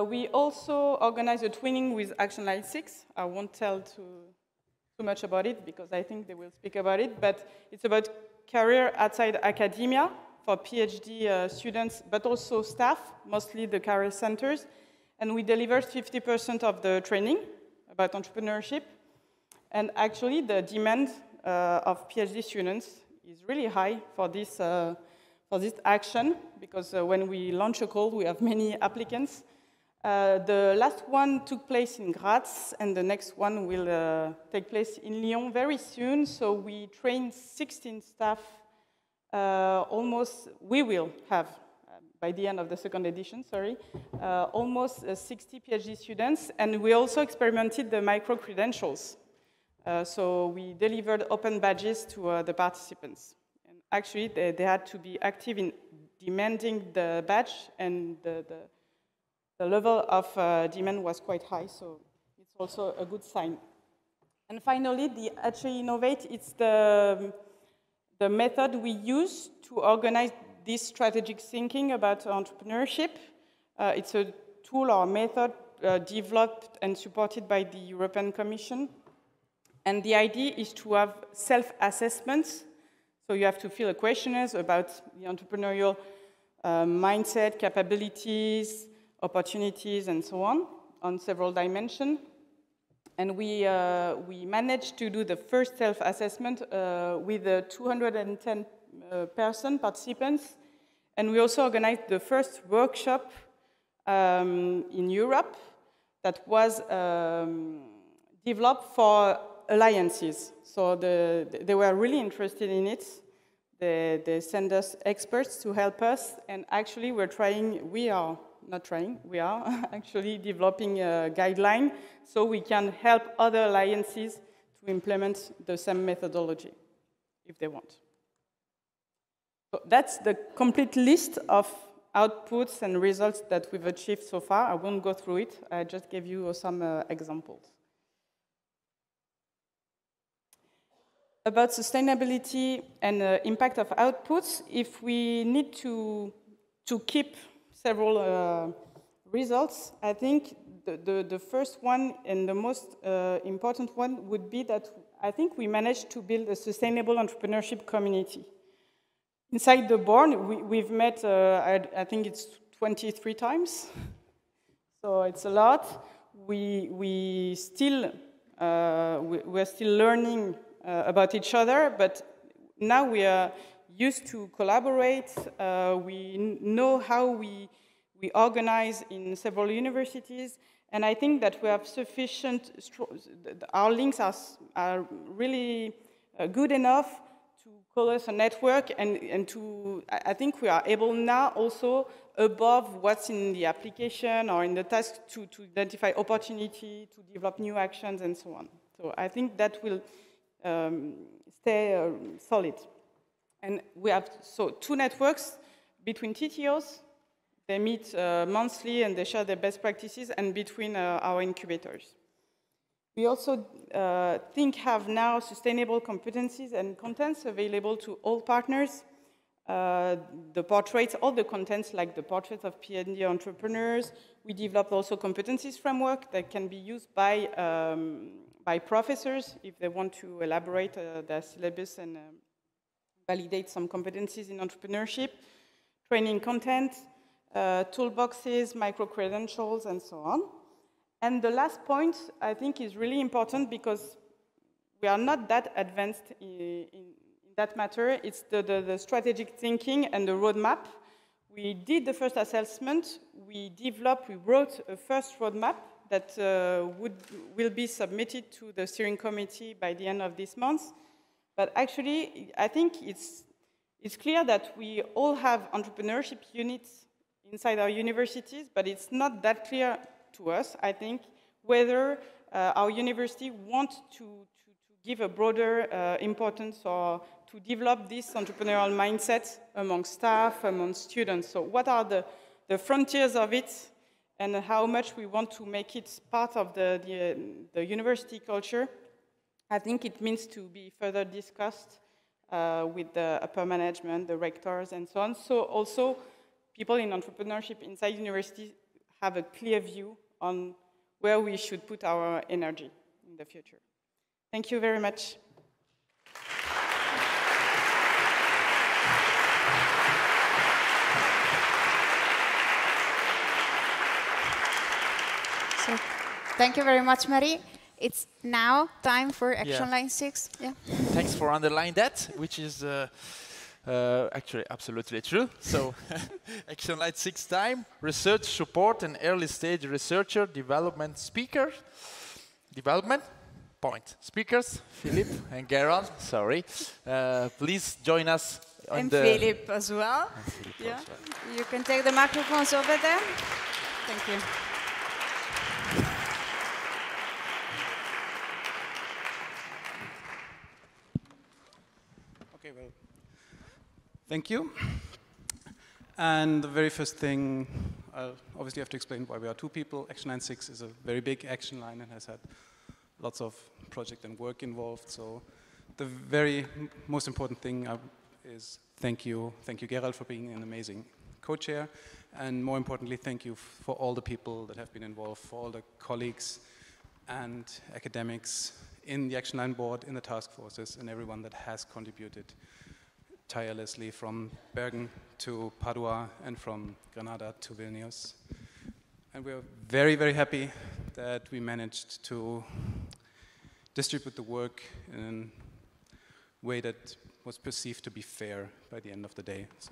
We also organize a twinning with Action Line 6. I won't tell too much about it because I think they will speak about it, but it's about career outside academia for PhD students, but also staff, mostly the career centers. And we deliver 50% of the training about entrepreneurship. And actually, the demand of PhD students is really high for this action, because when we launch a call, we have many applicants. The last one took place in Graz, and the next one will take place in Lyon very soon. So we train 16 staff. We will have, by the end of the second edition, almost 60 PhD students. And we also experimented the micro-credentials. So we delivered open badges to the participants. And actually, they had to be active in demanding the badge, and the level of demand was quite high, so it's also a good sign. And finally, the HE Innovate, it's the method we use to organize this strategic thinking about entrepreneurship. It's a tool or method developed and supported by the European Commission. And the idea is to have self-assessments. So you have to fill a questionnaire about the entrepreneurial mindset, capabilities, opportunities, and so on several dimensions. And we managed to do the first self-assessment with 210 participants. And we also organized the first workshop in Europe that was developed for alliances. So they were really interested in it. They send us experts to help us, and actually we are actually developing a guideline so we can help other alliances to implement the same methodology if they want. So that's the complete list of outputs and results that we've achieved so far. I won't go through it. I just gave you some examples. About sustainability and impact of outputs, if we need to keep several results, I think the first one and the most important one would be that I think we managed to build a sustainable entrepreneurship community. Inside the board, we've met, I think it's 23 times, so it's a lot. We're still learning about each other, but now we are used to collaborate. We know how we organize in several universities, and I think that we have sufficient, our links are really good enough to call us a network, and I think we are able now also, above what's in the application or in the task, to identify opportunity, to develop new actions, and so on. So I think that will stay solid. And we have two networks between TTOs. They meet monthly and they share their best practices, and between our incubators. We also have now sustainable competencies and contents available to all partners. The portraits, all the contents like the portraits of P&D entrepreneurs. We developed also competencies framework that can be used by professors if they want to elaborate their syllabus and validate some competencies in entrepreneurship, training content, toolboxes, micro-credentials, and so on. And the last point, I think, is really important because we are not that advanced in that matter. It's the strategic thinking and the roadmap. We did the first assessment. We wrote a first roadmap that will be submitted to the steering committee by the end of this month. But actually, I think it's clear that we all have entrepreneurship units inside our universities, but it's not that clear to us, I think, whether our university wants to give a broader importance or to develop this entrepreneurial mindset among staff, among students. So what are the frontiers of it and how much we want to make it part of the university culture? I think it means to be further discussed with the upper management, the rectors, and so on. So also, people in entrepreneurship inside universities have a clear view on where we should put our energy in the future. Thank you very much. So, thank you very much, Marie. It's now time for Action Line 6. Yeah. Thanks for underlining that, which is actually absolutely true. So, Action Line 6 time, research support and early stage researcher, development speaker, development, point. Speakers, Philip and Gerald, sorry. Please join us. And Philip as well. Yeah. You can take the microphones over there. Thank you. Okay, well, thank you. And the very first thing, I'll obviously have to explain why we are two people. Action Line 6 is a very big action line and has had lots of project and work involved. So the very most important thing is thank you Gerald, for being an amazing co-chair. And more importantly, thank you for all the people that have been involved, for all the colleagues and academics in the Action Line board, in the task forces, and everyone that has contributed tirelessly from Bergen to Padua and from Granada to Vilnius. And we're very, very happy that we managed to distribute the work in a way that was perceived to be fair by the end of the day. So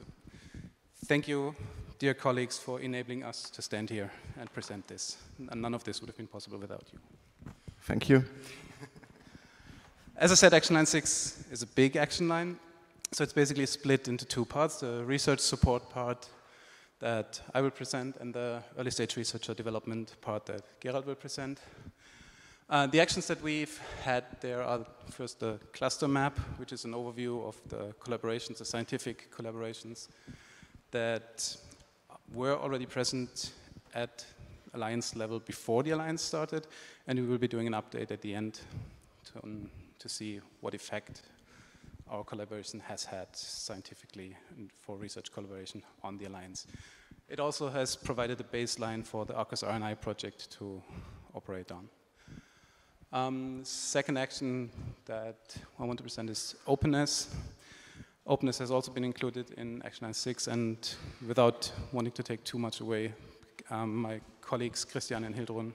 thank you, dear colleagues, for enabling us to stand here and present this. And none of this would have been possible without you. Thank you. As I said, Action Line 6 is a big action line. So it's basically split into two parts, the research support part that I will present and the early stage researcher development part that Gerald will present. The actions that we've had there are first the cluster map, which is an overview of the collaborations, the scientific collaborations that were already present at alliance level before the alliance started, and we will be doing an update at the end to see what effect our collaboration has had scientifically and for research collaboration on the alliance. It also has provided a baseline for the Arqus RNI project to operate on. Second action that I want to present is openness. Openness has also been included in Action Line 6, and without wanting to take too much away, my colleagues Christian and Hildrun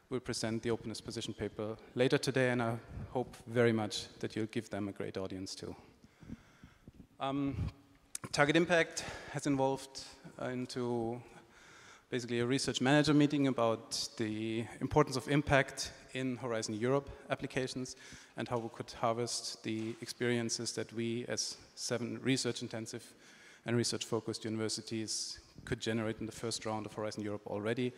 will present the openness position paper later today, and I hope very much that you'll give them a great audience too. Target Impact has involved into basically a research manager meeting about the importance of impact in Horizon Europe applications and how we could harvest the experiences that we as 7 research-intensive and research-focused universities could generate in the first round of Horizon Europe already,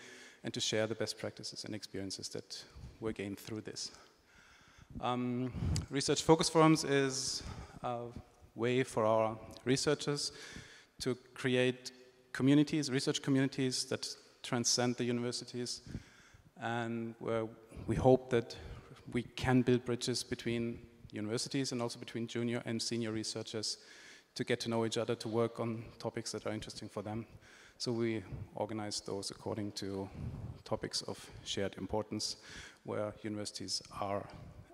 and to share the best practices and experiences that were gained through this. Research focus forums is a way for our researchers to create communities, research communities that transcend the universities, and where we hope that we can build bridges between universities and also between junior and senior researchers to get to know each other, to work on topics that are interesting for them. So we organize those according to topics of shared importance where universities are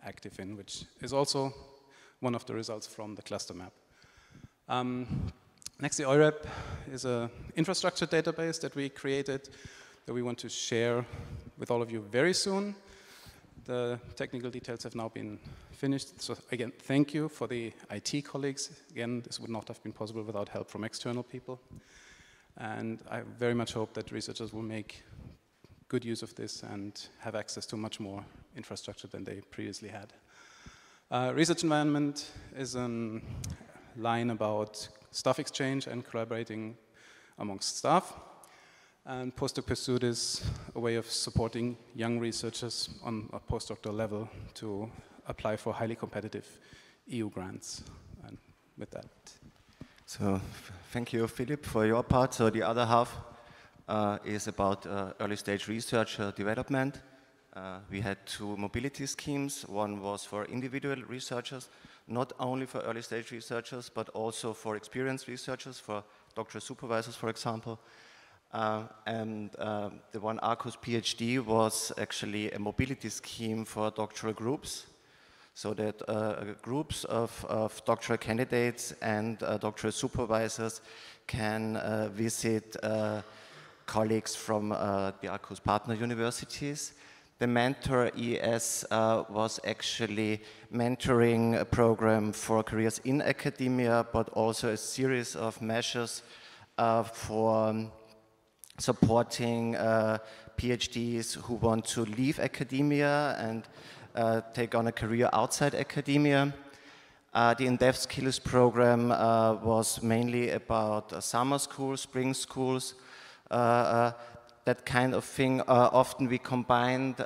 active in, which is also one of the results from the cluster map. Next, the EUREP is an infrastructure database that we created that we want to share with all of you very soon. The technical details have now been finished. So again, thank you for the IT colleagues. Again, this would not have been possible without help from external people. And I very much hope that researchers will make good use of this and have access to much more infrastructure than they previously had. Research environment is a line about staff exchange and collaborating amongst staff. And postdoc pursuit is a way of supporting young researchers on a postdoctoral level to apply for highly competitive EU grants. And with that. So thank you, Philip, for your part. So the other half is about early stage research development. We had 2 mobility schemes. One was for individual researchers, not only for early stage researchers, but also for experienced researchers, for doctoral supervisors, for example. The one Arcus PhD was actually a mobility scheme for doctoral groups, so that groups of doctoral candidates and doctoral supervisors can visit colleagues from the Arcus partner universities. The Mentor ES was actually mentoring a program for careers in academia, but also a series of measures for supporting PhDs who want to leave academia and take on a career outside academia. The in-depth skills program was mainly about summer schools, spring schools, that kind of thing. Often we combined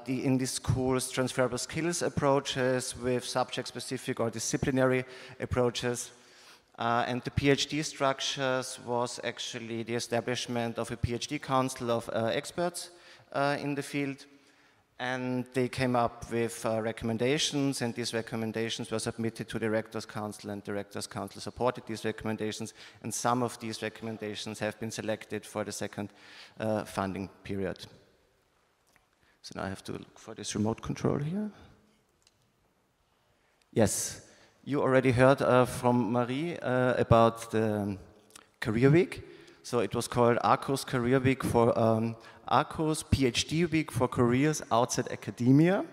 in these schools transferable skills approaches with subject-specific or disciplinary approaches. And the PhD structures was actually the establishment of a PhD council of experts in the field. And they came up with recommendations, and these recommendations were submitted to the Rector's Council, and the Rector's Council supported these recommendations, and some of these recommendations have been selected for the second funding period. So now I have to look for this remote control here. Yes, you already heard from Marie about the Career Week. So it was called Arcus Career Week for Arcus PhD Week for careers outside academia.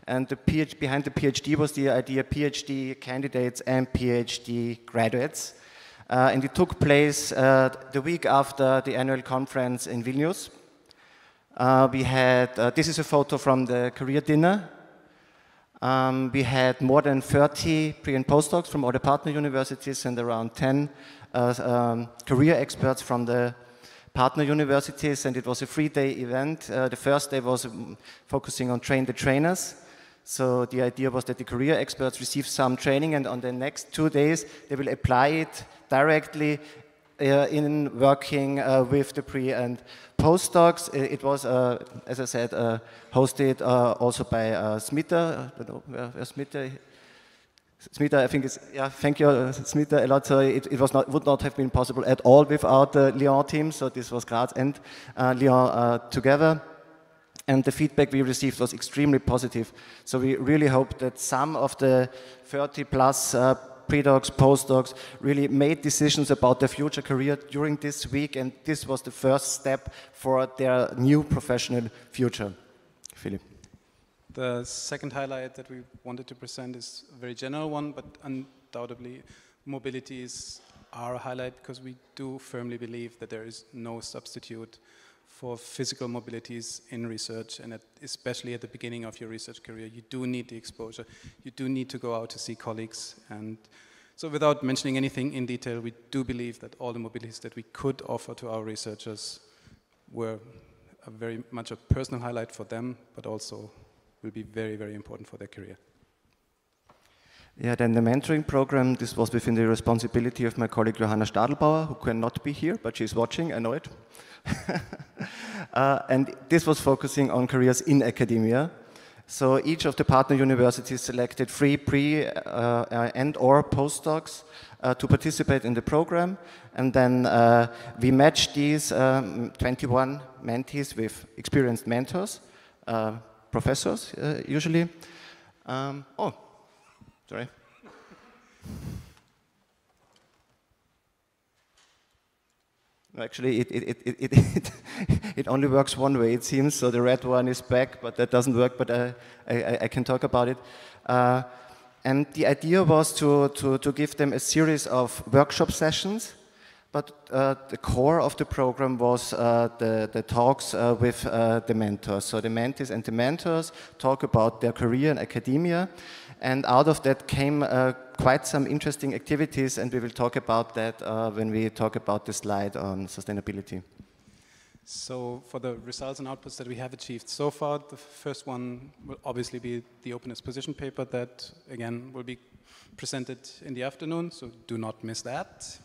And the behind the PhD was the idea PhD candidates and PhD graduates. And it took place the week after the annual conference in Vilnius. We had, this is a photo from the career dinner. We had more than 30 pre- and postdocs from all the partner universities and around 10 career experts from the partner universities, and it was a 3-day event. The first day was focusing on train the trainers. So the idea was that the career experts receive some training, and on the next 2 days they will apply it directly in working with the pre- and postdocs. It was, as I said, hosted also by Smita. I don't know where Smita. Smita, I think it's, yeah, thank you, Smita, a lot. So it would not have been possible at all without the Lyon team. So this was Graz and Lyon together. And the feedback we received was extremely positive. So we really hope that some of the 30 plus pre-docs, postdocs really made decisions about their future career during this week. And this was the first step for their new professional future. Philip. The second highlight that we wanted to present is a very general one, but undoubtedly mobilities are a highlight because we do firmly believe that there is no substitute for physical mobilities in research, and especially at the beginning of your research career, you do need the exposure. You do need to go out to see colleagues. And so without mentioning anything in detail, we do believe that all the mobilities that we could offer to our researchers were very much a personal highlight for them, but also will be very, very important for their career. Yeah, then the mentoring program, this was within the responsibility of my colleague Johanna Stadelbauer, who cannot be here, but she's watching, I know it. And this was focusing on careers in academia. So each of the partner universities selected 3 pre- and or postdocs to participate in the program. And then we matched these 21 mentees with experienced mentors, professors usually. Oh, sorry. Actually, it only works one way, it seems. So the red one is back, but that doesn't work. But I can talk about it. And the idea was to give them a series of workshop sessions. But the core of the program was the talks with the mentors. So the mentees and the mentors talk about their career in academia. And out of that came quite some interesting activities, and we will talk about that when we talk about the slide on sustainability. So for the results and outputs that we have achieved so far, the first one will obviously be the openness position paper that, again, will be presented in the afternoon, so do not miss that.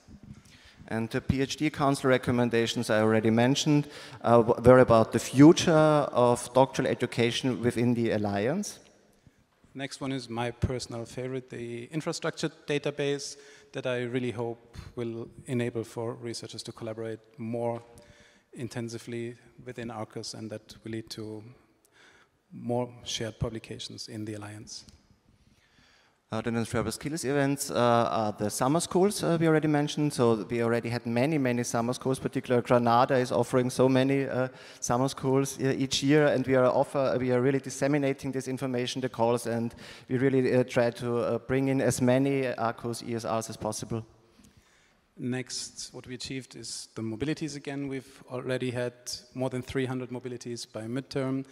And the PhD Council recommendations I already mentioned were about the future of doctoral education within the Alliance. Next one is my personal favorite, the infrastructure database that I really hope will enable for researchers to collaborate more intensively within Arcus, and that will lead to more shared publications in the Alliance. The transferable skills events are the summer schools we already mentioned. So we already had many summer schools. Particularly Granada is offering so many summer schools each year, and we are really disseminating this information, the calls, and we really try to bring in as many Arcus ESRs as possible. Next, what we achieved is the mobilities again. We've already had more than 300 mobilities by midterm.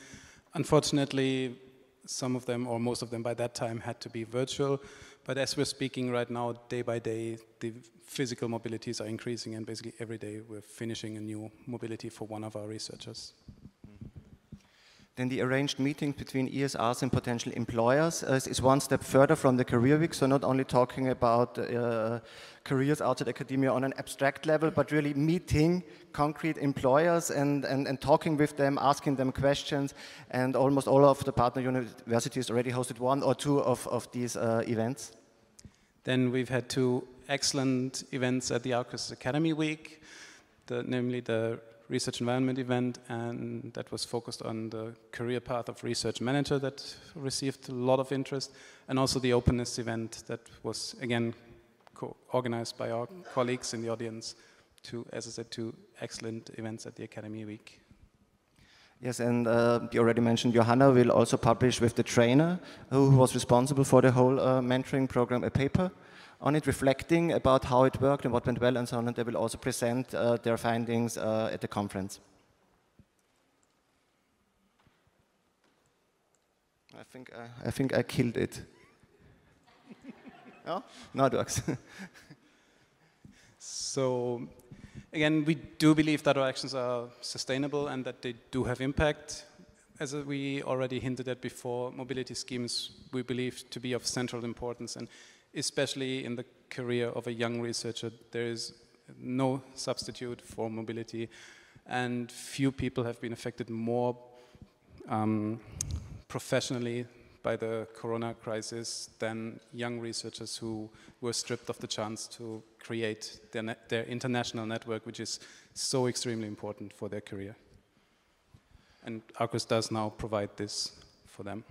Unfortunately, some of them, or most of them by that time, had to be virtual. But as we're speaking right now, day by day, the physical mobilities are increasing, and basically every day we're finishing a new mobility for one of our researchers. Then the arranged meeting between ESRs and potential employers is one step further from the career week. So not only talking about careers outside academia on an abstract level, but really meeting concrete employers and talking with them, asking them questions. And almost all of the partner universities already hosted 1 or 2 of these events. Then we've had 2 excellent events at the Arcus Academy Week, namely the research environment event, and that was focused on the career path of research manager that received a lot of interest, and also the openness event that was again organized by our colleagues in the audience. As I said, 2 excellent events at the Academy Week. Yes, and you already mentioned Johanna will also publish with the trainer who was responsible for the whole mentoring program a paper on it, reflecting about how it worked and what went well and so on, and they will also present their findings at the conference. I think I killed it. No? No, it works. So, again, we do believe that our actions are sustainable and that they do have impact. As we already hinted at before, mobility schemes we believe to be of central importance, and especially in the career of a young researcher, there is no substitute for mobility, and few people have been affected more professionally by the corona crisis than young researchers who were stripped of the chance to create their international network, which is so extremely important for their career. And Arcus does now provide this for them.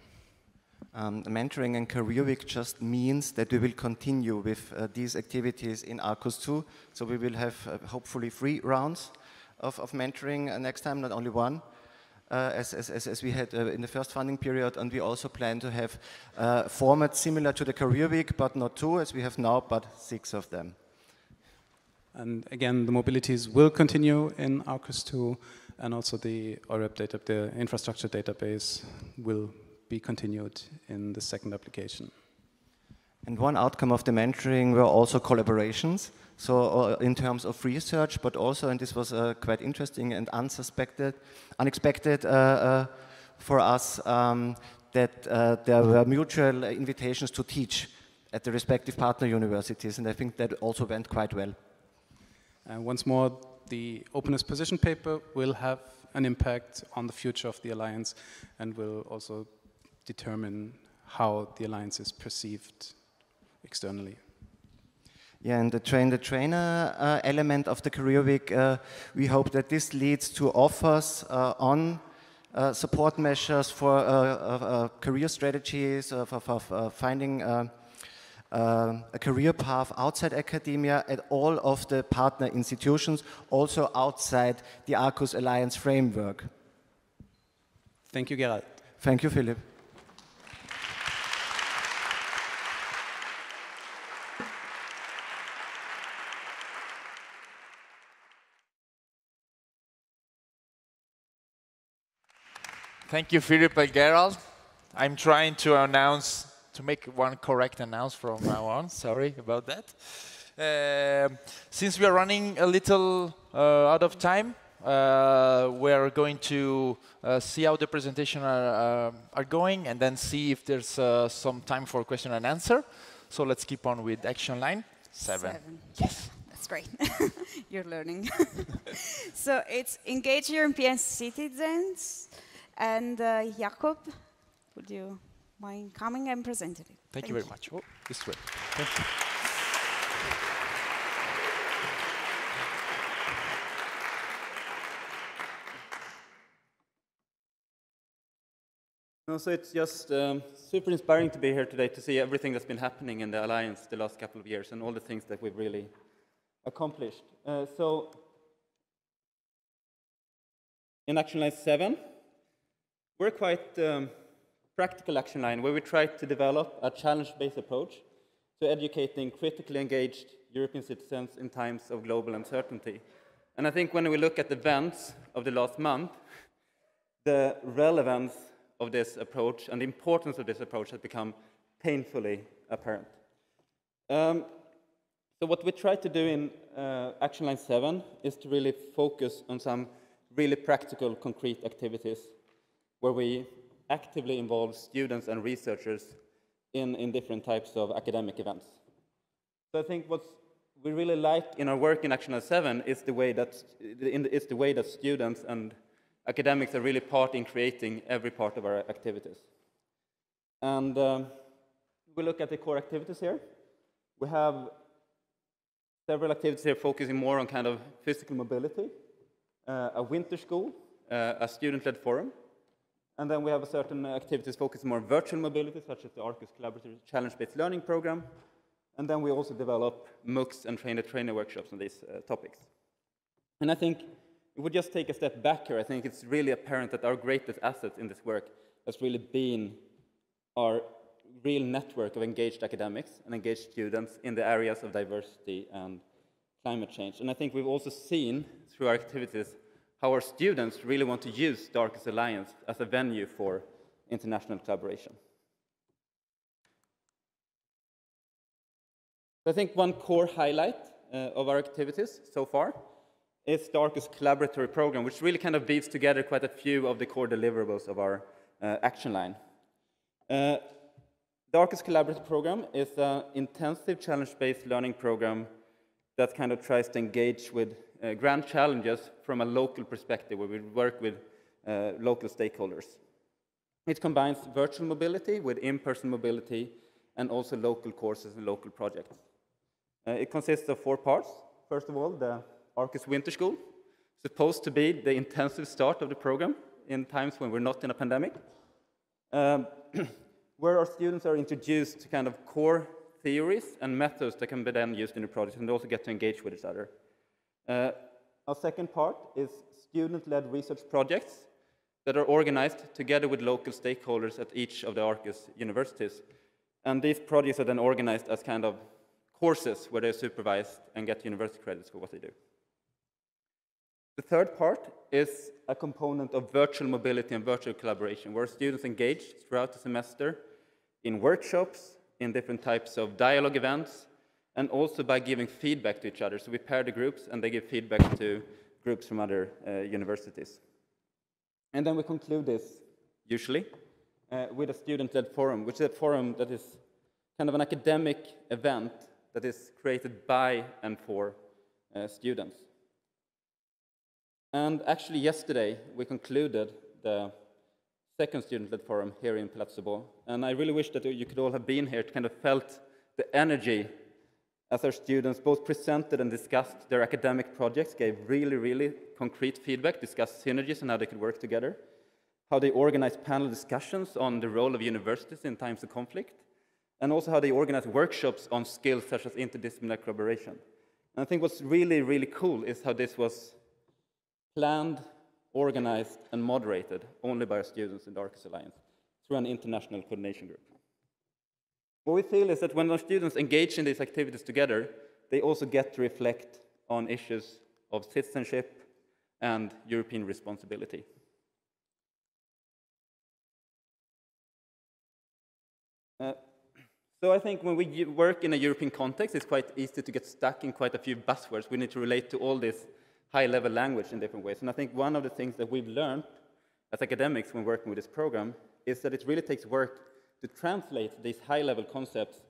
Mentoring and Career Week just means that we will continue with these activities in Arcus 2. So we will have hopefully 3 rounds of mentoring next time, not only 1, as we had in the first funding period. And we also plan to have formats similar to the Career Week, but not 2 as we have now, but 6 of them. And again, the mobilities will continue in Arcus 2, and also the OREP data, the infrastructure database, will be continued in the second application. And one outcome of the mentoring were also collaborations. So in terms of research, but also, and this was quite interesting and unexpected for us, that there were mutual invitations to teach at the respective partner universities, and I think that also went quite well. And once more, the openness position paper will have an impact on the future of the Alliance and will also determine how the Alliance is perceived externally. Yeah, and the train-the-trainer element of the Career Week, we hope that this leads to offers on support measures for career strategies, for finding a career path outside academia at all of the partner institutions, also outside the Arcus Alliance framework. Thank you, Gerald. Thank you, Philip. Thank you, Philip and Gerald. I'm trying to make one correct announce from now on. Sorry about that. Since we are running a little out of time, we're going to see how the presentation are going and then see if there's some time for question and answer. So let's keep on with action line 7. Yes. That's great. You're learning. So it's engage European citizens. And Jakob, would you mind coming and presenting it? Thank you very much. Oh, this way. Thank you. No, so it's just super inspiring to be here today to see everything that's been happening in the Alliance the last couple of years and all the things that we've really accomplished. So in Action Line 7, we're quite practical action line where we try to develop a challenge-based approach to educating critically engaged European citizens in times of global uncertainty. And I think when we look at the events of the last month, the relevance of this approach and the importance of this approach has become painfully apparent. So what we try to do in Action Line 7 is to really focus on some really practical, concrete activities where we actively involve students and researchers in different types of academic events. So I think what we really like in our work in Action Line 7 is the way that students and academics are really part in creating every part of our activities. And we look at the core activities here. We have several activities here focusing more on kind of physical mobility, a winter school, a student-led forum, and then we have certain activities focusing more on virtual mobility, such as the Arcus Collaborative Challenge-Based Learning Program, and then we also develop MOOCs and trainer workshops on these topics. And I think if we just take a step back here, I think it's really apparent that our greatest asset in this work has really been our real network of engaged academics and engaged students in the areas of diversity and climate change. And I think we've also seen through our activities how our students really want to use the Arcus Alliance as a venue for international collaboration. So I think one core highlight of our activities so far is the Arcus Collaboratory program, which really kind of weaves together quite a few of the core deliverables of our action line. The Arcus Collaborative program is an intensive challenge-based learning program that kind of tries to engage with grand challenges from a local perspective, where we work with local stakeholders. It combines virtual mobility with in-person mobility and also local courses and local projects. It consists of 4 parts. First of all, the Arcus Winter School, supposed to be the intensive start of the program in times when we're not in a pandemic, where our students are introduced to kind of core theories and methods that can be then used in the project, and they also get to engage with each other. Our second part is student-led research projects that are organized together with local stakeholders at each of the Arcus universities. And these projects are then organized as kind of courses where they're supervised and get university credits for what they do. The third part is a component of virtual mobility and virtual collaboration, where students engage throughout the semester in workshops, in different types of dialogue events, and also by giving feedback to each other. So we pair the groups, and they give feedback to groups from other universities. And then we conclude this, usually, with a student-led forum, which is a forum that is kind of an academic event that is created by and for students. And actually yesterday we concluded the second student-led forum here in Palazzo. And I really wish that you could all have been here to kind of felt the energy as our students both presented and discussed their academic projects, gave really, really concrete feedback, discussed synergies and how they could work together, how they organized panel discussions on the role of universities in times of conflict, and also how they organized workshops on skills such as interdisciplinary collaboration. And I think what's really, really cool is how this was planned, organized, and moderated only by our students in the Arcus Alliance through an international coordination group. What we feel is that when our students engage in these activities together, they also get to reflect on issues of citizenship and European responsibility. So I think when we work in a European context, it's quite easy to get stuck in quite a few buzzwords. We need to relate to all this high-level language in different ways. And I think one of the things that we've learned as academics when working with this program is that it really takes work to translate these high-level concepts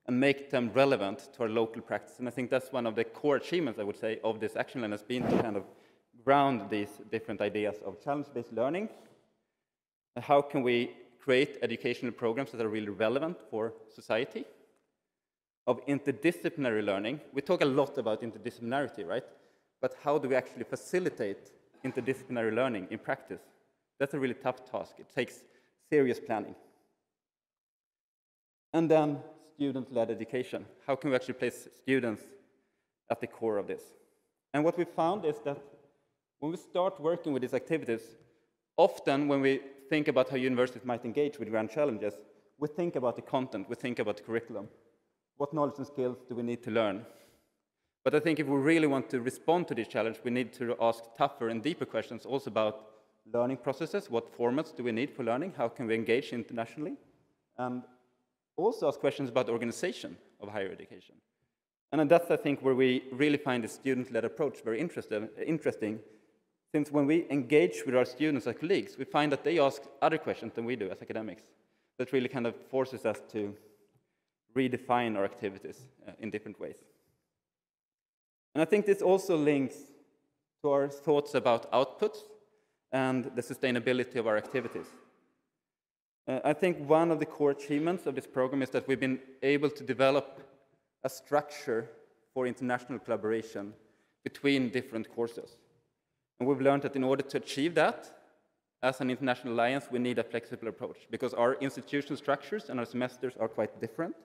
and make them relevant to our local practice. And I think that's one of the core achievements, I would say, of this action line has been to kind of ground these different ideas of challenge-based learning. And how can we create educational programs that are really relevant for society? Of interdisciplinary learning. We talk a lot about interdisciplinarity, right? But how do we actually facilitate interdisciplinary learning in practice? That's a really tough task. It takes serious planning. And then student-led education. How can we actually place students at the core of this? And what we found is that when we start working with these activities, often when we think about how universities might engage with grand challenges, we think about the content, we think about the curriculum. What knowledge and skills do we need to learn? But I think if we really want to respond to this challenge, we need to ask tougher and deeper questions also about learning processes. What formats do we need for learning? How can we engage internationally? And also ask questions about the organization of higher education. And that's, I think, where we really find the student-led approach very interesting, since when we engage with our students as colleagues, we find that they ask other questions than we do as academics. That really kind of forces us to redefine our activities in different ways. And I think this also links to our thoughts about outputs and the sustainability of our activities. I think one of the core achievements of this program is that we've been able to develop a structure for international collaboration between different courses. And we've learned that in order to achieve that, as an international alliance, we need a flexible approach because our institutional structures and our semesters are quite different.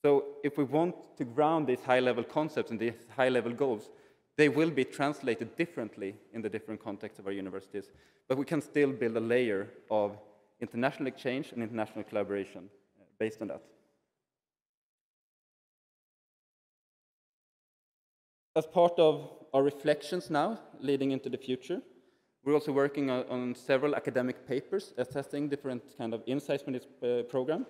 So if we want to ground these high-level concepts and these high-level goals, they will be translated differently in the different contexts of our universities, but we can still build a layer of international exchange and international collaboration based on that. As part of our reflections now, leading into the future, we're also working on several academic papers assessing different kind of insights from this program.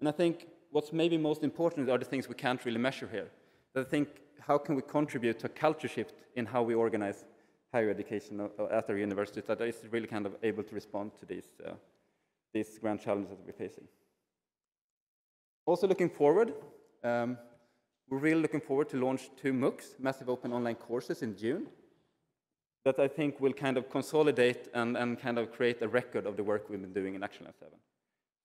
And I think what's maybe most important are the things we can't really measure here. But I think how can we contribute to a culture shift in how we organize higher education at our universities that is really kind of able to respond to these grand challenges that we're facing. Also looking forward, we're really looking forward to launch 2 MOOCs, Massive Open Online Courses, in June, that I think will kind of consolidate and kind of create a record of the work we've been doing in Action Line 7.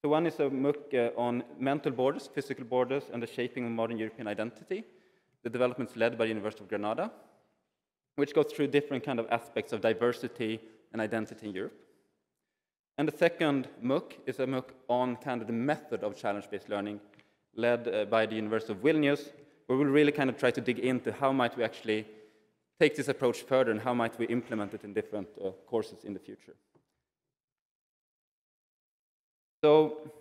So one is a MOOC on mental borders, physical borders, and the shaping of modern European identity. The development is led by the University of Granada, which goes through different kind of aspects of diversity and identity in Europe. And the second MOOC is a MOOC on kind of the method of challenge-based learning, led by the University of Vilnius, where we'll really kind of try to dig into how might we actually take this approach further and how might we implement it in different courses in the future. So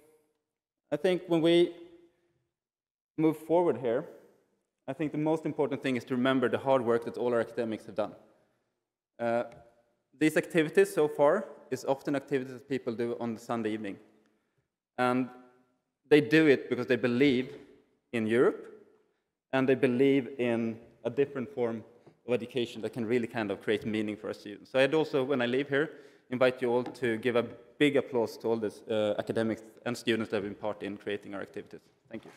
I think when we move forward here, I think the most important thing is to remember the hard work that all our academics have done. These activities so far is often activities that people do on the Sunday evening. And they do it because they believe in Europe and they believe in a different form of education that can really kind of create meaning for our students. So I'd also, when I leave here, invite you all to give a big applause to all these academics and students that have been part in creating our activities. Thank you. Thank you.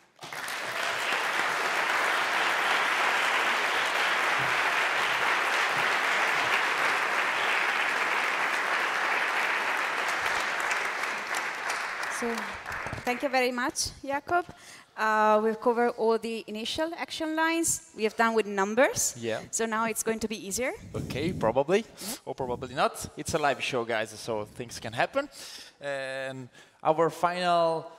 So, thank you very much, Jakob. We've covered all the initial action lines. We have done with numbers. Yeah. So now it's going to be easier. Okay, probably, or probably not. It's a live show, guys, so things can happen. And our final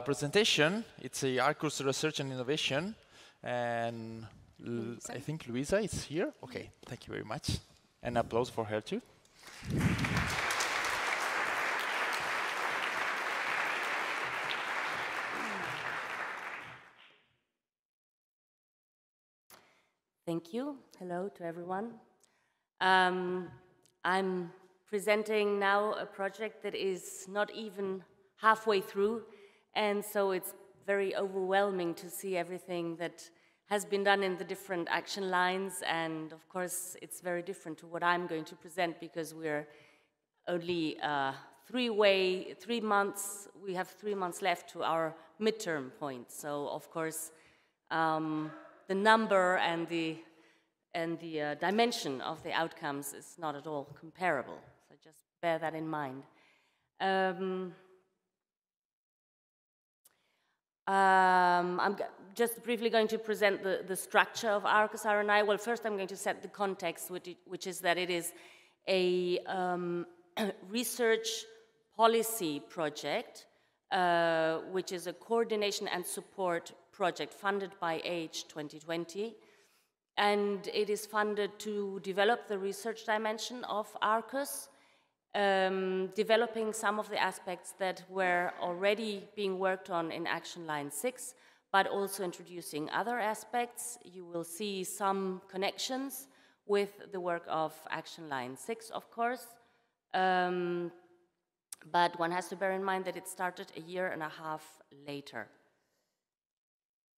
presentation, it's a Arcus Research and Innovation. And I think Luisa is here. Okay, thank you very much. And applause for her too. Thank you. Hello to everyone. I'm presenting now a project that is not even halfway through, and so it's very overwhelming to see everything that has been done in the different action lines, and of course it's very different to what I'm going to present because we're only 3 months, we have 3 months left to our midterm point, so of course the number and the dimension of the outcomes is not at all comparable. So just bear that in mind. I'm just briefly going to present the structure of Arcus RNI. Well, first I'm going to set the context, which is that it is a research policy project, which is a coordination and support project funded by AH 2020, and it is funded to develop the research dimension of Arcus, developing some of the aspects that were already being worked on in Action Line 6, but also introducing other aspects. You will see some connections with the work of Action Line 6, of course, but one has to bear in mind that it started a year and a half later.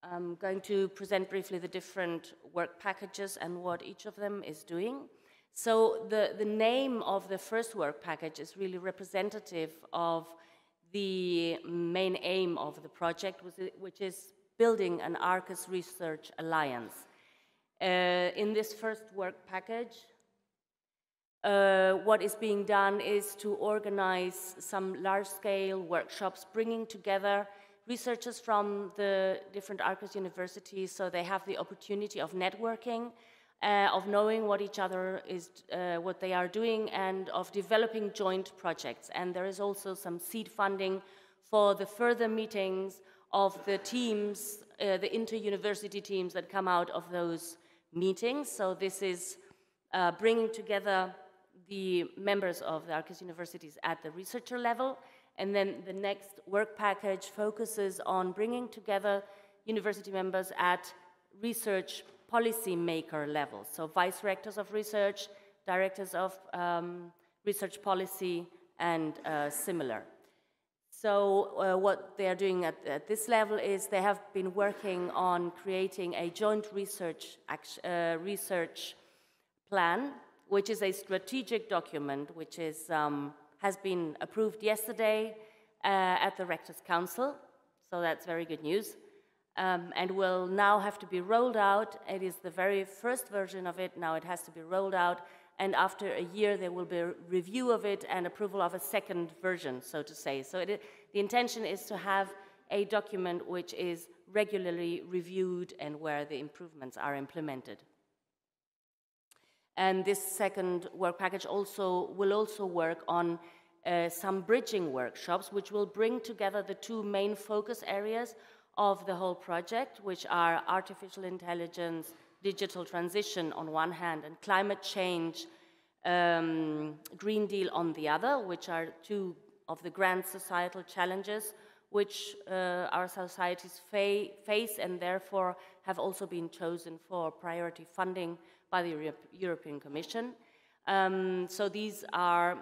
I'm going to present briefly the different work packages and what each of them is doing. So the name of the first work package is really representative of the main aim of the project, which is building an Arcus Research Alliance. In this first work package, what is being done is to organize some large-scale workshops, bringing together researchers from the different Arcus universities, so they have the opportunity of networking, of knowing what each other is, what they are doing, and of developing joint projects. And there is also some seed funding for the further meetings of the teams, the inter-university teams that come out of those meetings. So this is bringing together the members of the Arcus universities at the researcher level. And then the next work package focuses on bringing together university members at research policy maker level. So vice rectors of research, directors of research policy, and similar. So what they are doing at this level is they have been working on creating a joint research plan, which is a strategic document which is has been approved yesterday at the Rector's Council, so that's very good news, and will now have to be rolled out. It is the very first version of it, now it has to be rolled out, and after a year there will be a review of it and approval of a second version, so to say. So the intention is to have a document which is regularly reviewed and where the improvements are implemented. And this second work package will also work on some bridging workshops, which will bring together the two main focus areas of the whole project, which are artificial intelligence, digital transition on one hand, and climate change, Green Deal on the other, which are two of the grand societal challenges which our societies face, and therefore have also been chosen for priority funding by the European Commission. So these are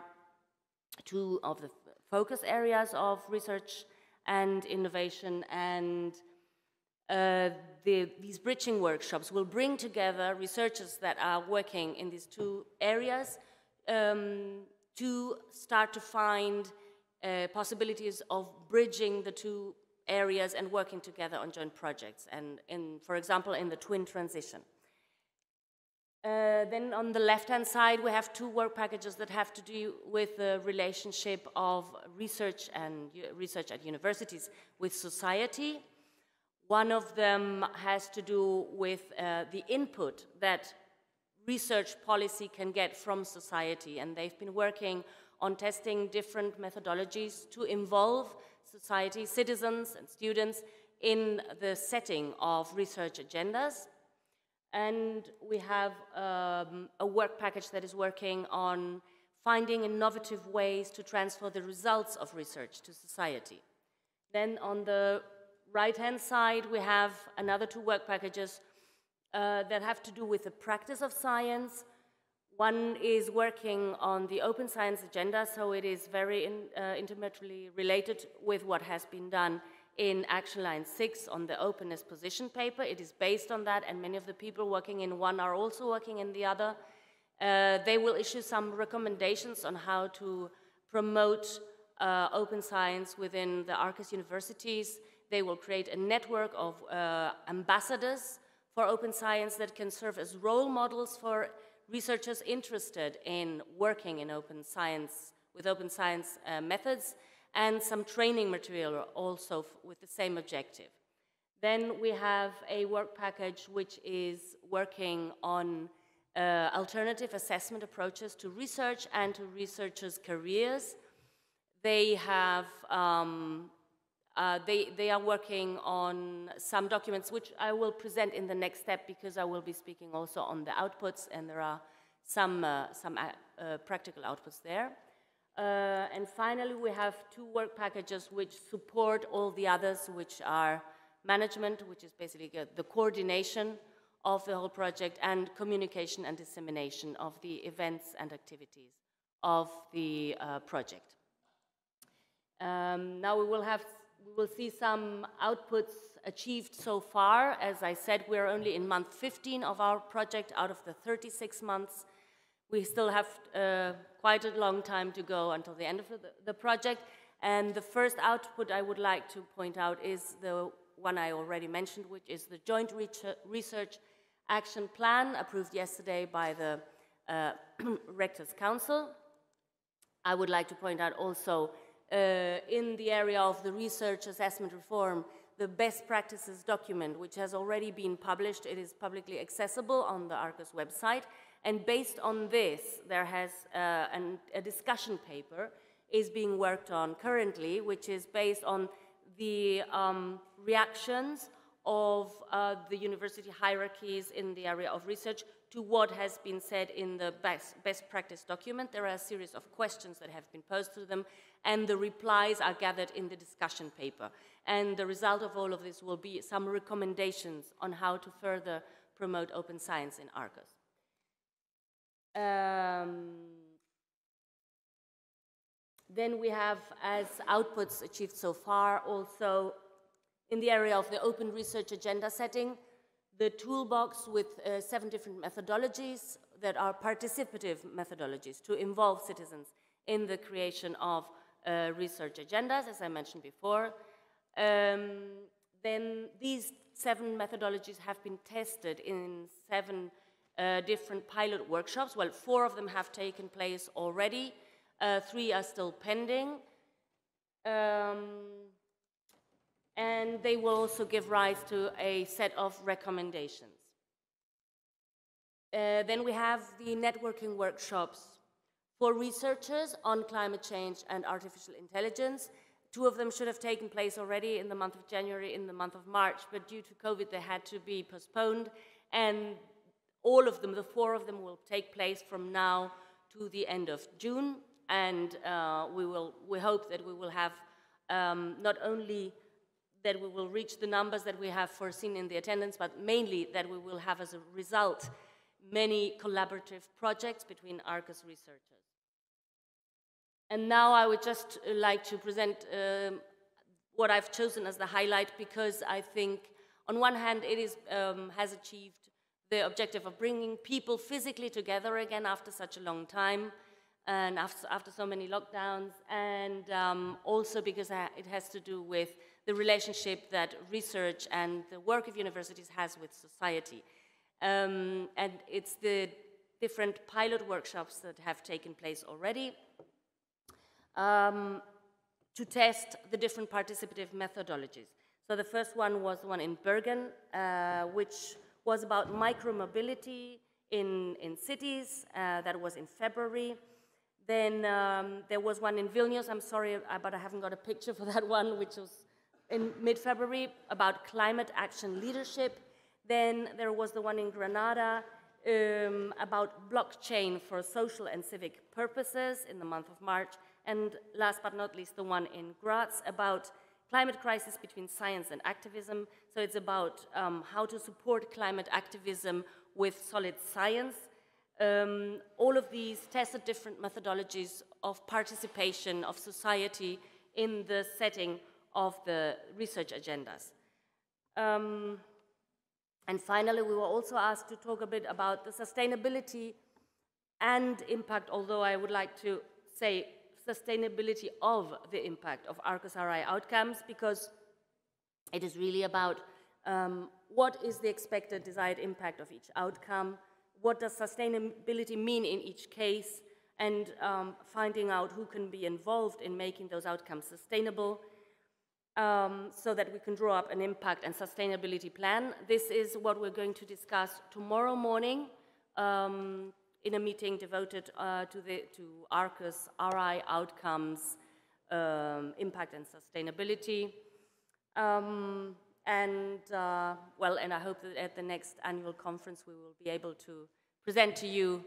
two of the focus areas of research and innovation, and these bridging workshops will bring together researchers that are working in these two areas to start to find possibilities of bridging the two areas and working together on joint projects, and for example, in the twin transition. Then on the left-hand side, we have two work packages that have to do with the relationship of research and research at universities with society. One of them has to do with the input that research policy can get from society, and they've been working on testing different methodologies to involve society, citizens and students in the setting of research agendas. And we have a work package that is working on finding innovative ways to transfer the results of research to society. Then on the right-hand side, we have another two work packages that have to do with the practice of science. One is working on the open science agenda, so it is very intimately related with what has been done in Action Line 6 on the openness position paper. It is based on that, and many of the people working in one are also working in the other. They will issue some recommendations on how to promote open science within the Arcus universities. They will create a network of ambassadors for open science that can serve as role models for researchers interested in working in open science, with open science methods, and some training material also with the same objective. Then we have a work package which is working on alternative assessment approaches to research and to researchers' careers. They have they are working on some documents which I will present in the next step, because I will be speaking also on the outputs, and there are some practical outputs there. And finally, we have two work packages which support all the others, which are management, which is basically the coordination of the whole project, and communication and dissemination of the events and activities of the project. Now we will see some outputs achieved so far. As I said, we're only in month 15 of our project out of the 36 months. We still have quite a long time to go until the end of the project. And the first output I would like to point out is the one I already mentioned, which is the Joint Research Action Plan approved yesterday by the Rector's Council. I would like to point out also in the area of the research assessment reform, the best practices document, which has already been published. It is publicly accessible on the Arcus website. And based on this, there has a discussion paper is being worked on currently, which is based on the reactions of the university hierarchies in the area of research to what has been said in the best practice document. There are a series of questions that have been posed to them, and the replies are gathered in the discussion paper. And the result of all of this will be some recommendations on how to further promote open science in Arcus. Then we have, as outputs achieved so far, also in the area of the open research agenda setting, the toolbox with 7 different methodologies that are participative methodologies to involve citizens in the creation of research agendas, as I mentioned before. Then these 7 methodologies have been tested in 7 different pilot workshops. Well, 4 of them have taken place already. 3 are still pending. And they will also give rise to a set of recommendations. Then we have the networking workshops for researchers on climate change and artificial intelligence. 2 of them should have taken place already in the month of January, in the month of March, but due to COVID, they had to be postponed. And all of them, the 4 of them, will take place from now to the end of June. And we hope that we will have not only that we will reach the numbers that we have foreseen in the attendance, but mainly that we will have as a result many collaborative projects between Arcus researchers. And now I would just like to present what I've chosen as the highlight, because I think on one hand it is, has achieved the objective of bringing people physically together again after such a long time, and after so many lockdowns, and also because it has to do with the relationship that research and the work of universities has with society. And it's the different pilot workshops that have taken place already to test the different participative methodologies. So the first one was the one in Bergen, which was about micro-mobility in cities. That was in February. Then there was one in Vilnius, I'm sorry, but I haven't got a picture for that one, which was in mid-February, about climate action leadership. Then there was the one in Granada about blockchain for social and civic purposes in the month of March. And last but not least, the one in Graz about climate crisis between science and activism. So it's about how to support climate activism with solid science. All of these tested different methodologies of participation of society in the setting of the research agendas. And finally, we were also asked to talk a bit about the sustainability and impact, although I would like to say sustainability of the impact of Arcus RI outcomes, because it is really about what is the expected desired impact of each outcome, what does sustainability mean in each case, and finding out who can be involved in making those outcomes sustainable, so that we can draw up an impact and sustainability plan. This is what we're going to discuss tomorrow morning in a meeting devoted to Arcus RI outcomes, impact and sustainability. And I hope that at the next annual conference we will be able to present to you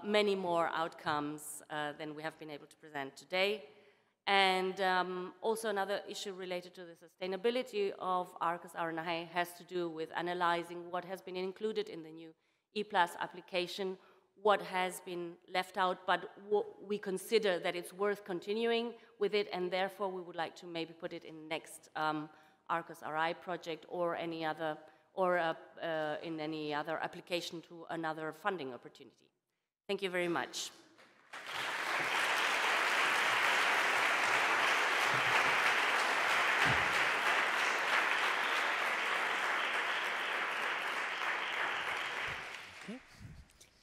many more outcomes than we have been able to present today. And also another issue related to the sustainability of Arcus RI has to do with analyzing what has been included in the new E+ application, what has been left out, but what we consider that it's worth continuing with it, and therefore we would like to maybe put it in next Arcus RI project or any other, or in any other application to another funding opportunity. Thank you very much.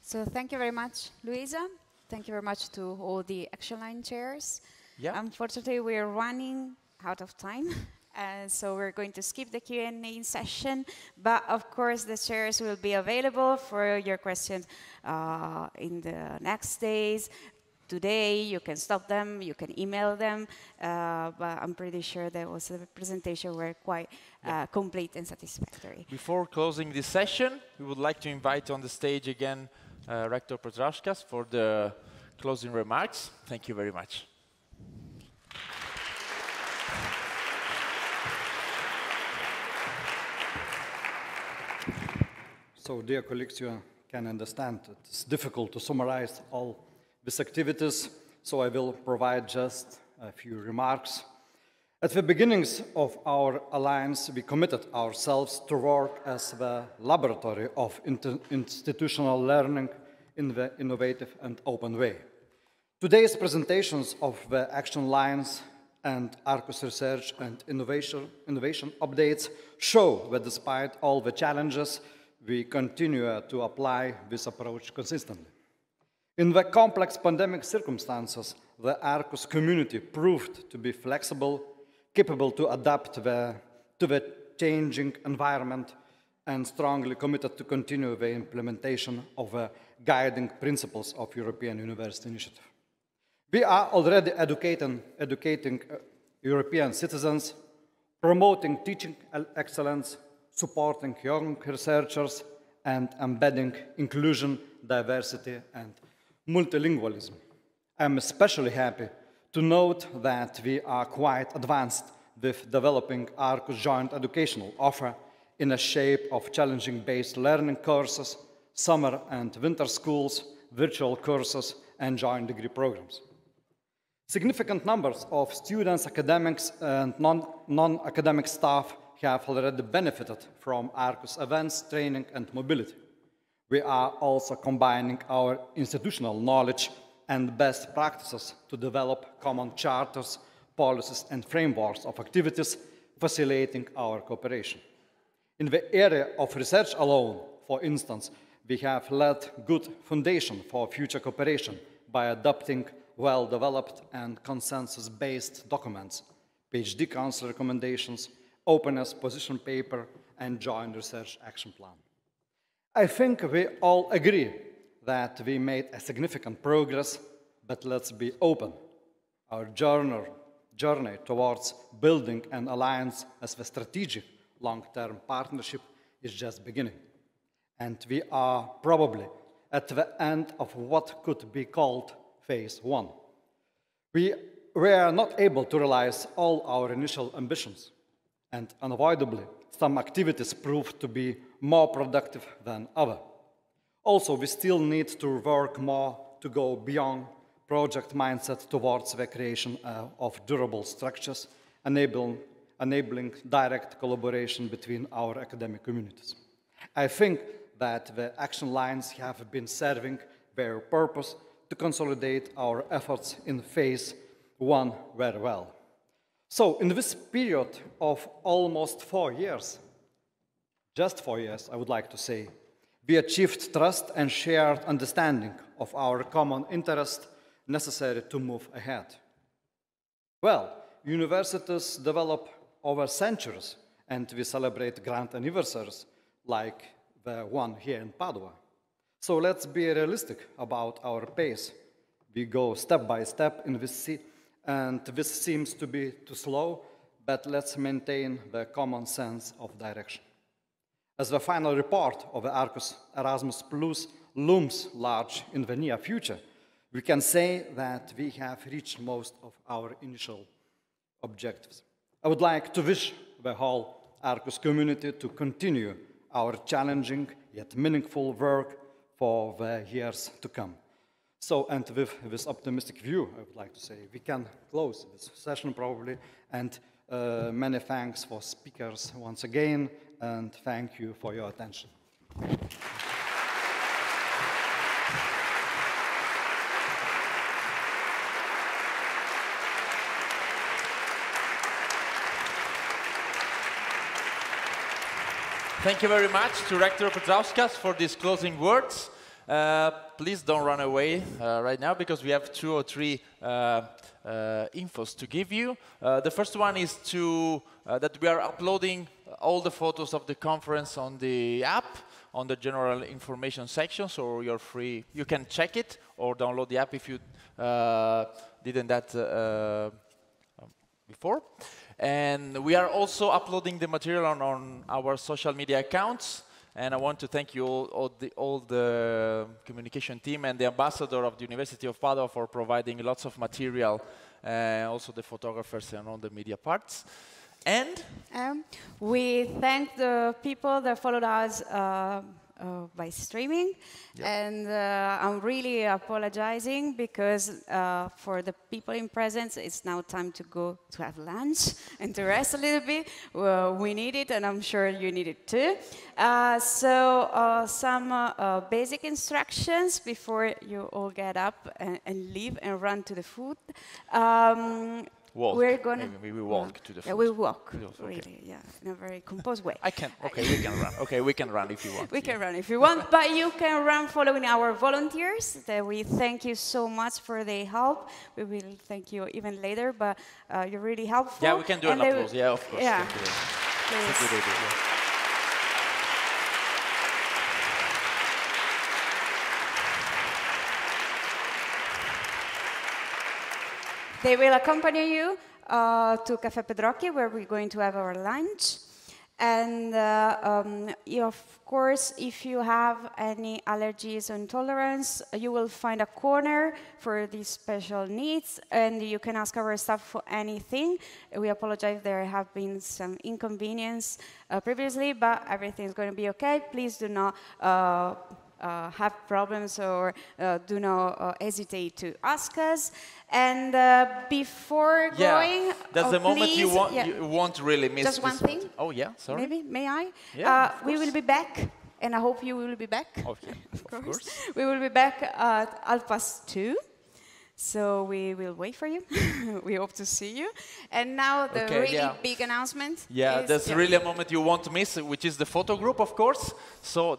So thank you very much, Luisa. Thank you very much to all the Action Line chairs. Yeah. Unfortunately, we're running out of time, and so we're going to skip the Q&A session. But of course, the chairs will be available for your questions in the next days. Today, you can stop them, you can email them, but I'm pretty sure that was the presentation were quite complete and satisfactory. Before closing this session, we would like to invite on the stage again Rector Petrauskas for the closing remarks. Thank you very much. So, dear colleagues, you can understand it's difficult to summarize all these activities, so I will provide just a few remarks. At the beginnings of our alliance, we committed ourselves to work as the laboratory of institutional learning in the innovative and open way. Today's presentations of the action lines and Arcus research and innovation updates show that despite all the challenges, we continue to apply this approach consistently. In the complex pandemic circumstances, the Arcus community proved to be flexible, capable to adapt to the changing environment, and strongly committed to continue the implementation of the guiding principles of European University Initiative. We are already educating European citizens, promoting teaching excellence, supporting young researchers, and embedding inclusion, diversity, and multilingualism. I'm especially happy to note that we are quite advanced with developing Arcus joint educational offer in a shape of challenging-based learning courses, summer and winter schools, virtual courses, and joint degree programs. Significant numbers of students, academics, and non-academic staff have already benefited from Arcus events, training, and mobility. We are also combining our institutional knowledge and best practices to develop common charters, policies, and frameworks of activities facilitating our cooperation. In the area of research alone, for instance, we have laid good foundation for future cooperation by adopting well-developed and consensus-based documents, PhD Council recommendations, openness position paper, and joint research action plan. I think we all agree that we made a significant progress, but let's be open. Our journey towards building an alliance as a strategic long-term partnership is just beginning. And we are probably at the end of what could be called phase one. We were not able to realize all our initial ambitions, and unavoidably, some activities proved to be more productive than others. Also, we still need to work more to go beyond project mindset towards the creation of durable structures, enabling direct collaboration between our academic communities. I think that the action lines have been serving their purpose to consolidate our efforts in phase one very well. So, in this period of almost 4 years, just 4 years, I would like to say, we achieved trust and shared understanding of our common interest necessary to move ahead. Well, universities develop over centuries, and we celebrate grand anniversaries like the one here in Padua. So let's be realistic about our pace. We go step by step in this and this seems to be too slow, but let's maintain the common sense of direction. As the final report of the Arcus Erasmus Plus looms large in the near future, we can say that we have reached most of our initial objectives. I would like to wish the whole Arcus community to continue our challenging yet meaningful work for the years to come. So, and with this optimistic view, I would like to say we can close this session probably, and many thanks for speakers once again, and thank you for your attention. Thank you very much to Rector Petrauskas for these closing words. Please don't run away right now, because we have 2 or 3 infos to give you. The first one is that we are uploading all the photos of the conference on the app, on the general information section, so you're free. You can check it or download the app if you didn't that before. And we are also uploading the material on our social media accounts. And I want to thank you all the communication team and the ambassador of the University of Padua for providing lots of material, also the photographers and all the media parts. And we thank the people that followed us by streaming. Yep. And I'm really apologizing because for the people in presence, it's now time to go to have lunch and to rest a little bit. We need it, and I'm sure you need it too. So some basic instructions before you all get up and leave and run to the food. Walk. We're gonna. Maybe we walk to the food. Yeah, we walk. Okay. Really, yeah, in a very composed way. I can. Okay, we can run. Okay, we can run if you want. We can run if you want, but you can run following our volunteers. That we thank you so much for their help. We will thank you even later, but you're really helpful. Yeah, we can do an applause. Yeah, of course. Yeah. That's a good idea. Yeah. They will accompany you to Caffè Pedrocchi, where we're going to have our lunch. And of course, if you have any allergies or intolerance, you will find a corner for these special needs, and you can ask our staff for anything. We apologize if there have been some inconvenience previously, but everything is going to be okay. Please do not have problems or do not hesitate to ask us. And before going, that's the moment please, you won't really miss. Just one thing. Oh yeah, sorry. Maybe, may I? Yeah, we will be back, and I hope you will be back. Okay, of course. We will be back at 2:30. So we will wait for you. We hope to see you. And now the really big announcement. Yeah, there's really a moment you won't miss, which is the photo group, of course. So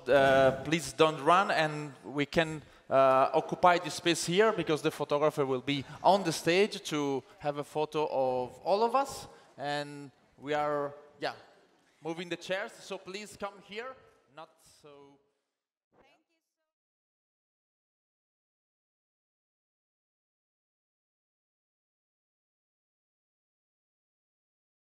please don't run, and we can occupy the space here because the photographer will be on the stage to have a photo of all of us. And we are, moving the chairs. So please come here, not so.